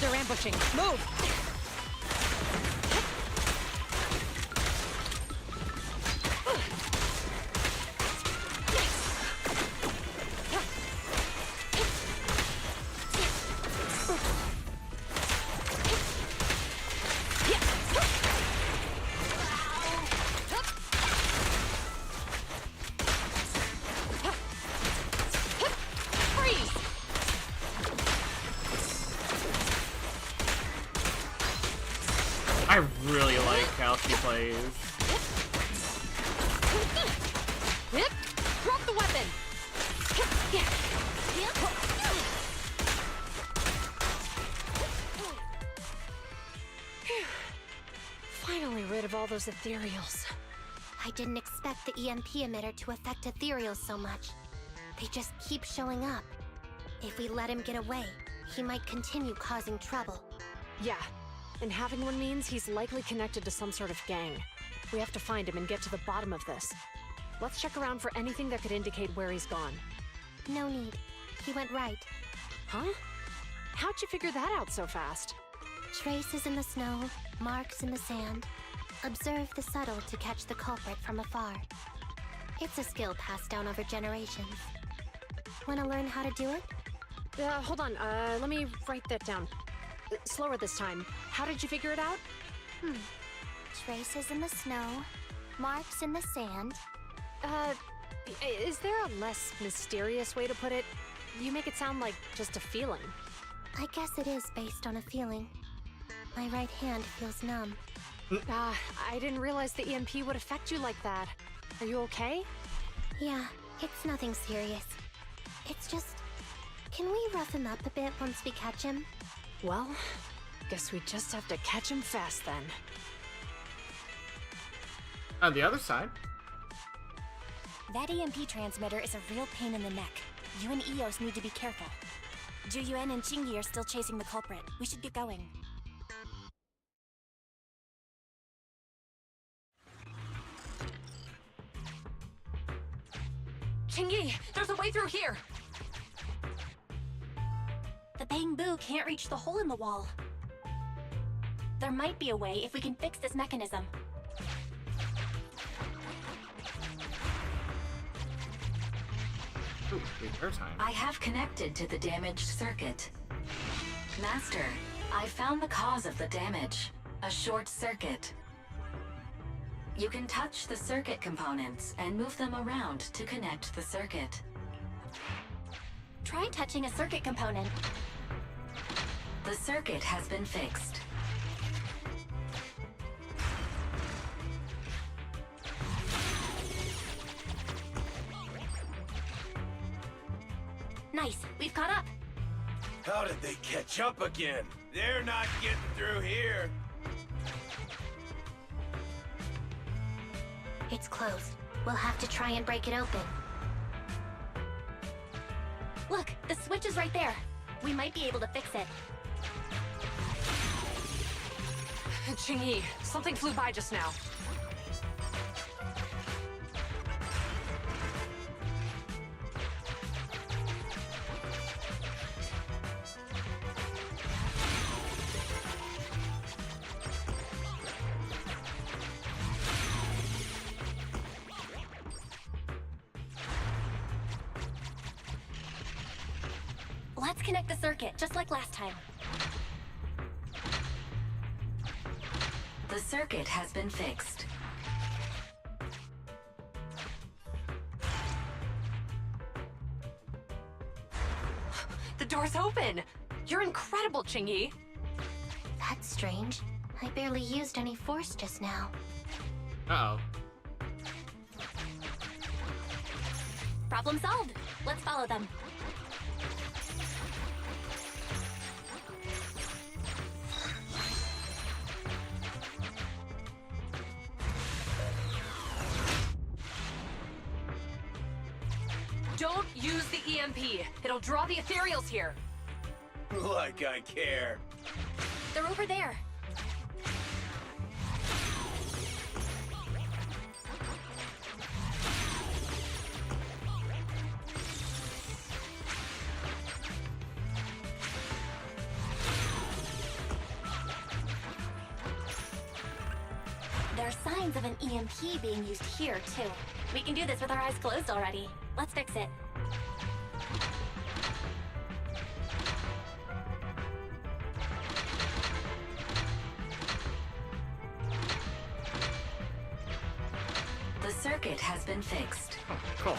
They're ambushing. Move! I really like how she plays. Yep! Drop the weapon! Finally rid of all those ethereals. I didn't expect the EMP emitter to affect ethereals so much. They just keep showing up. If we let him get away, he might continue causing trouble. Yeah, and having one means he's likely connected to some sort of gang. We have to find him and get to the bottom of this. Let's check around for anything that could indicate where he's gone. No need. He went right. Huh? How'd you figure that out so fast? Traces in the snow, marks in the sand. Observe the subtle to catch the culprit from afar. It's a skill passed down over generations. Want to learn how to do it? Hold on. Let me write that down. Slower this time. How did you figure it out? Traces in the snow, marks in the sand. Is there a less mysterious way to put it? You make it sound like just a feeling. I guess it is based on a feeling. My right hand feels numb. I didn't realize the EMP would affect you like that. Are you okay? Yeah, it's nothing serious. It's just... Can we rough him up a bit once we catch him? Well, guess we just have to catch him fast then. On the other side. That EMP transmitter is a real pain in the neck. You and Eos need to be careful. Juyuan and Qingyi are still chasing the culprit. We should get going. Qingyi, there's a way through here! The Bangbu can't reach the hole in the wall. There might be a way if we can fix this mechanism. Ooh, repair time. I have connected to the damaged circuit. Master, I found the cause of the damage. A short circuit. You can touch the circuit components and move them around to connect the circuit. Try touching a circuit component. The circuit has been fixed. Nice, we've caught up. How did they catch up again? They're not getting through here. It's closed. We'll have to try and break it open. Look, the switch is right there. We might be able to fix it. Qingyi, something flew by just now. Let's connect the circuit, just like last time. The circuit has been fixed. The door's open! You're incredible, Qingyi! That's strange. I barely used any force just now. Uh-oh. Problem solved. Let's follow them. Don't use the EMP. It'll draw the ethereals here. Like I care. They're over there. There are signs of an EMP being used here, too. We can do this with our eyes closed already. Let's fix it. The circuit has been fixed. Oh, cool.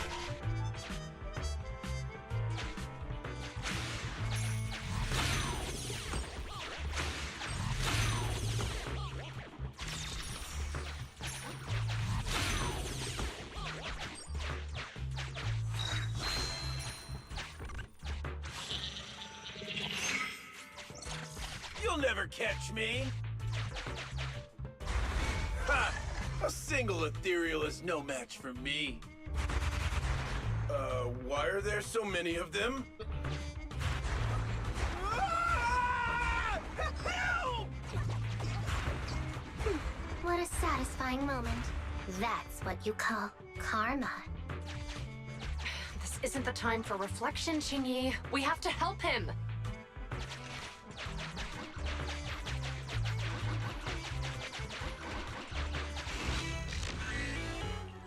You'll never catch me! Ha! A single ethereal is no match for me. Why are there so many of them? Ah! Help! What a satisfying moment. That's what you call karma. This isn't the time for reflection, Qingyi. We have to help him.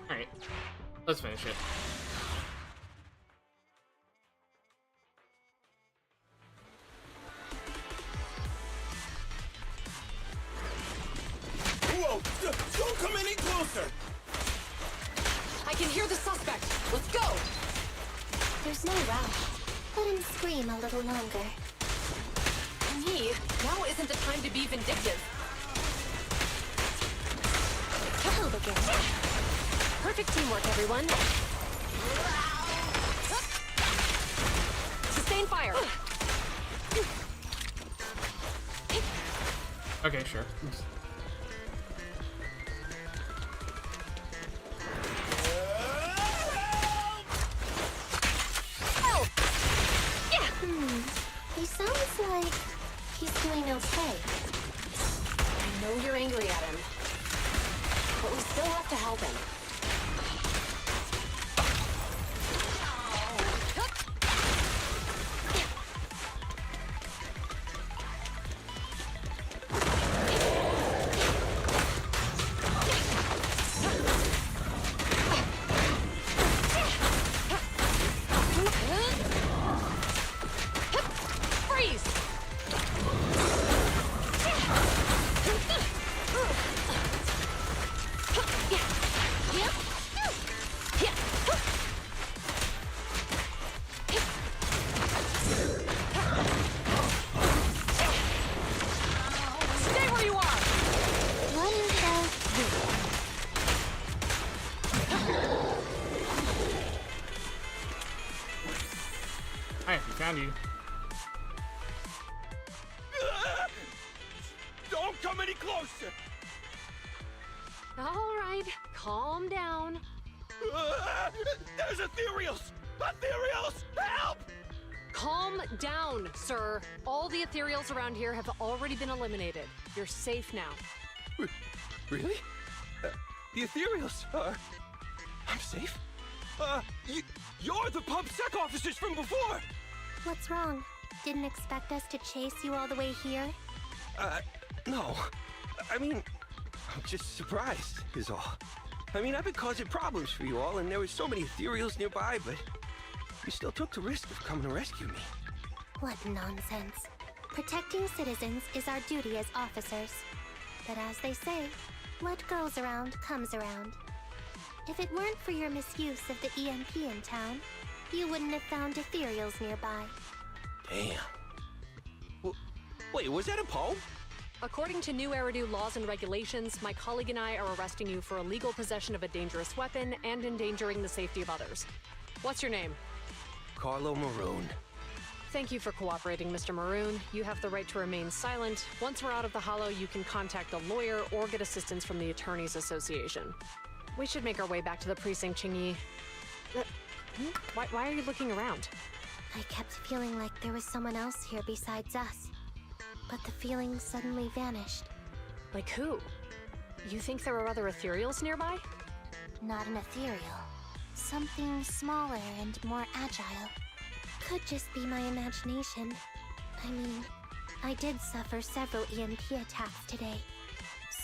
Alright, let's finish it. Whoa! Don't come any closer! I can hear the suspect. Let's go! There's no rush. Let him scream a little longer. Qingyi, now isn't the time to be vindictive. Who begins? Perfect teamwork, everyone. Sustain fire. Okay, sure. He sounds like he's doing okay. I know you're angry at him, but we still have to help him. Alright, we found you. Don't come any closer! All right, calm down. There's ethereals! Ethereals! Help! Calm down, sir. All the ethereals around here have already been eliminated. You're safe now. Really? The ethereals are... I'm safe? You're the PubSec officers from before! What's wrong? Didn't expect us to chase you all the way here? No. I mean, I'm just surprised, is all. I mean, I've been causing problems for you all, and there were so many ethereals nearby, but you still took the risk of coming to rescue me. What nonsense. Protecting citizens is our duty as officers. But as they say, what goes around comes around. If it weren't for your misuse of the EMP in town, you wouldn't have found ethereals nearby. Damn. Wait, was that a poem? According to new Eridu laws and regulations, my colleague and I are arresting you for illegal possession of a dangerous weapon and endangering the safety of others. What's your name? Carlo Maroon. Thank you for cooperating, Mr. Maroon. You have the right to remain silent. Once we're out of the hollow, you can contact a lawyer or get assistance from the Attorneys Association. We should make our way back to the precinct, Qingyi. Why are you looking around? I kept feeling like there was someone else here besides us. But the feeling suddenly vanished. Like who? You think there are other ethereals nearby? Not an ethereal. Something smaller and more agile. Could just be my imagination. I mean, I did suffer several EMP attacks today,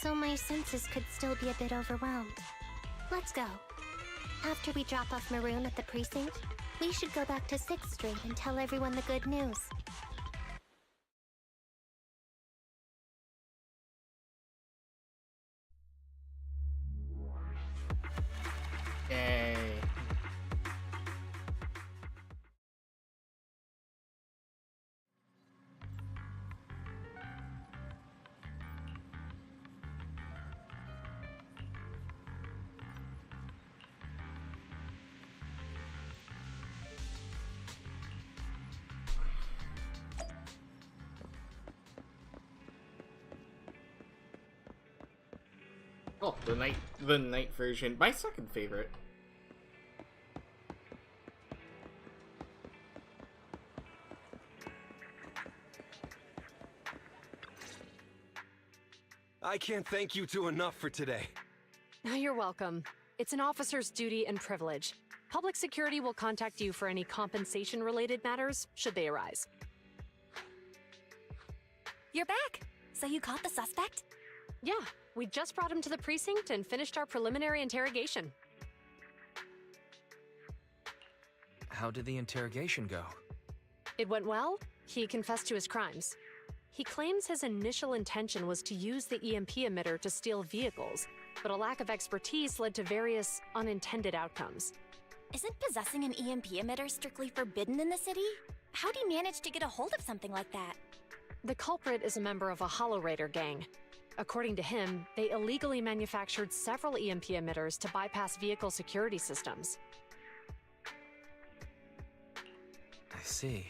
so my senses could still be a bit overwhelmed. Let's go. After we drop off Maroon at the precinct, we should go back to 6th Street and tell everyone the good news. Yay. Oh, the night version. My second favorite. I can't thank you two enough for today. You're welcome. It's an officer's duty and privilege. Public security will contact you for any compensation-related matters, should they arise. You're back! So you caught the suspect? Yeah, we just brought him to the precinct and finished our preliminary interrogation. How did the interrogation go? It went well. He confessed to his crimes. He claims his initial intention was to use the EMP emitter to steal vehicles, but a lack of expertise led to various unintended outcomes. Isn't possessing an EMP emitter strictly forbidden in the city? How'd he manage to get a hold of something like that? The culprit is a member of a Hollow Raider gang. According to him, they illegally manufactured several EMP emitters to bypass vehicle security systems. I see.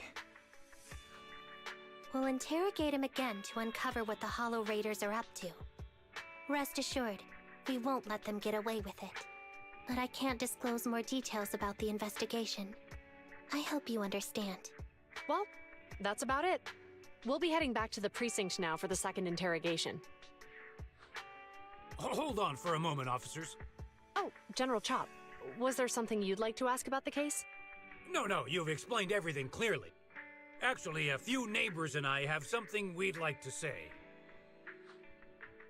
We'll interrogate him again to uncover what the Hollow Raiders are up to. Rest assured, we won't let them get away with it. But I can't disclose more details about the investigation. I hope you understand. Well, that's about it. We'll be heading back to the precinct now for the second interrogation. Hold on for a moment, officers. Oh, General Chop, was there something you'd like to ask about the case? No, you've explained everything clearly. Actually, a few neighbors and I have something we'd like to say.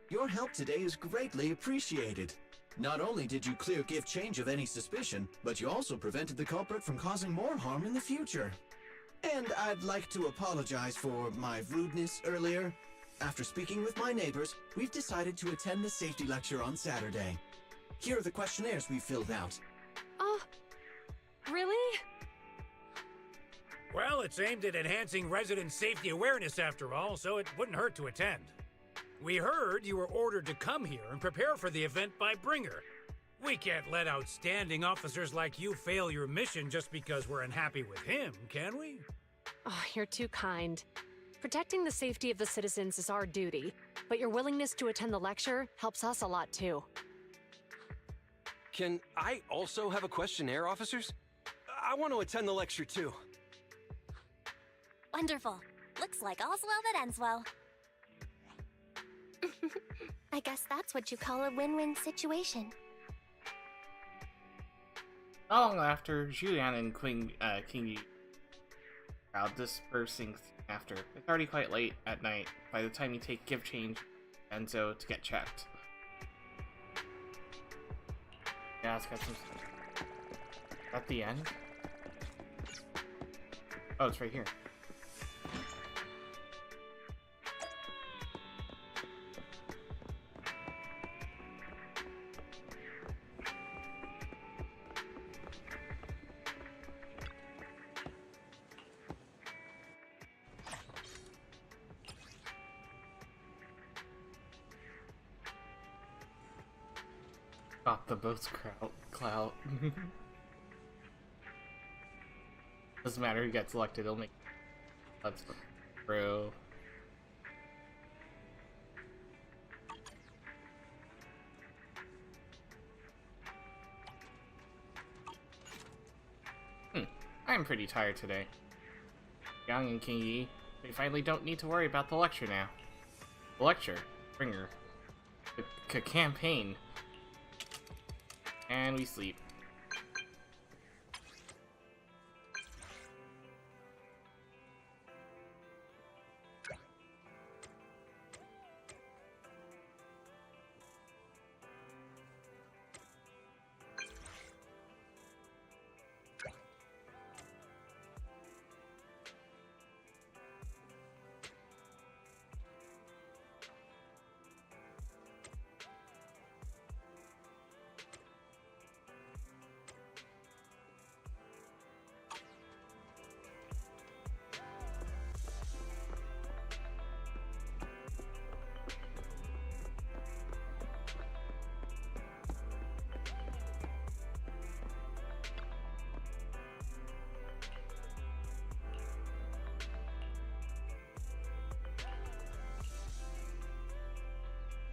Your help today is greatly appreciated. Not only did you clear Give Change of any suspicion, but you also prevented the culprit from causing more harm in the future. And I'd like to apologize for my rudeness earlier. After speaking with my neighbors, we've decided to attend the safety lecture on Saturday. Here are the questionnaires we filled out. Oh, really? Well, it's aimed at enhancing resident safety awareness after all, so it wouldn't hurt to attend. We heard you were ordered to come here and prepare for the event by Bringer. We can't let outstanding officers like you fail your mission just because we're unhappy with him, can we? Oh, you're too kind. Protecting the safety of the citizens is our duty, but your willingness to attend the lecture helps us a lot too. Can I also have a questionnaire, officers? I want to attend the lecture too. Wonderful. Looks like all's well that ends well. I guess that's what you call a win-win situation. Not long after, Julian and Kingy crowd dispersing after. It's already quite late at night by the time you take Give Change Enzo to get checked. Yeah, it's got some... At the end? Oh, it's right here. Got the boat's clout. Doesn't matter who gets elected, it'll make... That's bro. I'm pretty tired today. Yang and King Yi, we finally don't need to worry about the lecture now. The lecture, Bringer, the campaign, and we sleep.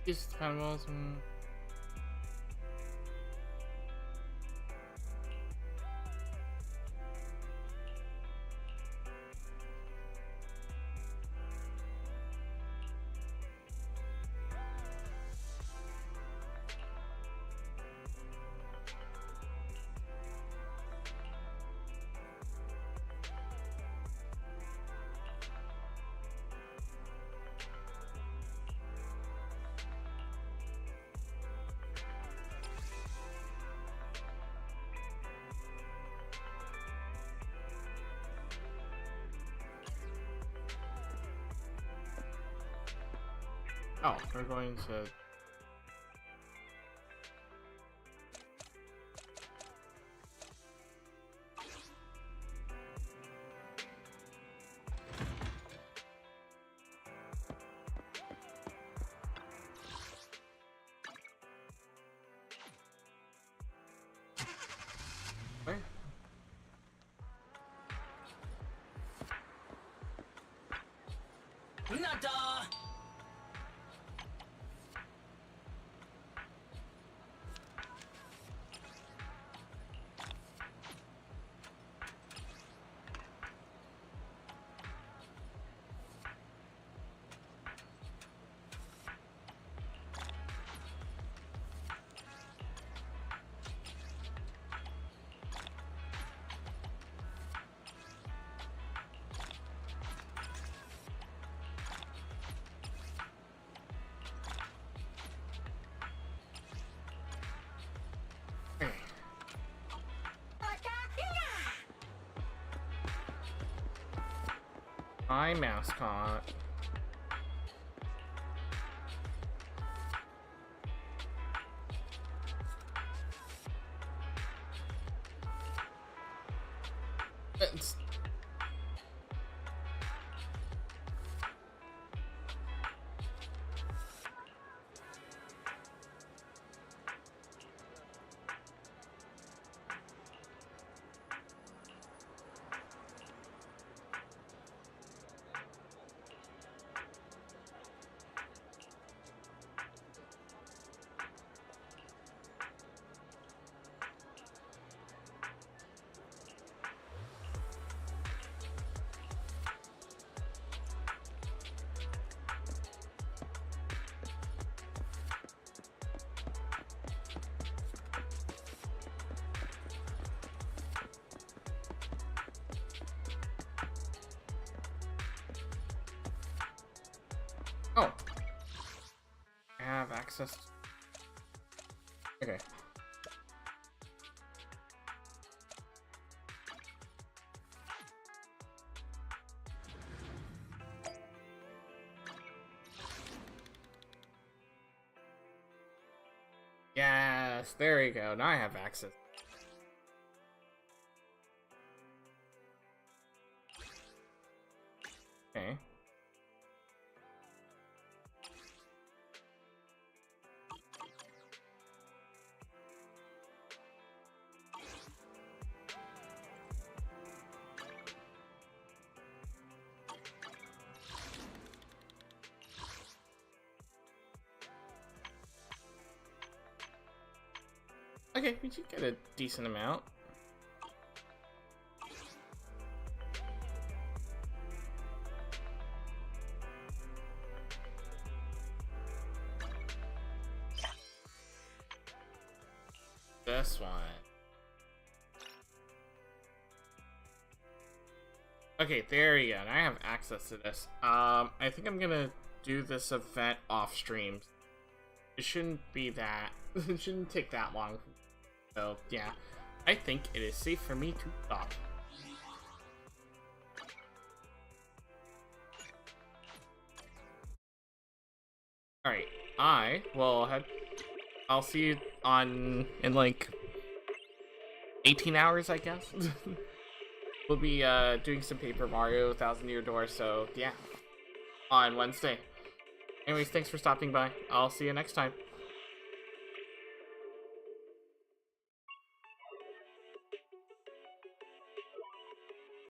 Just animals and... Oh, we're going to... Where? Nada! My mascot. It's... Oh. I have access. Okay. Yes, there you go. Now I have access. Okay. Okay, we should get a decent amount. This one. Okay, there you go. Now I have access to this. I think I'm gonna do this event off stream. It shouldn't be that. It shouldn't take that long. So, yeah. I think it is safe for me to stop. Alright, I will head. I'll see you in like 18 hours, I guess. We'll be doing some Paper Mario 1000 Year Door, so yeah, on Wednesday. Anyways, thanks for stopping by. I'll see you next time.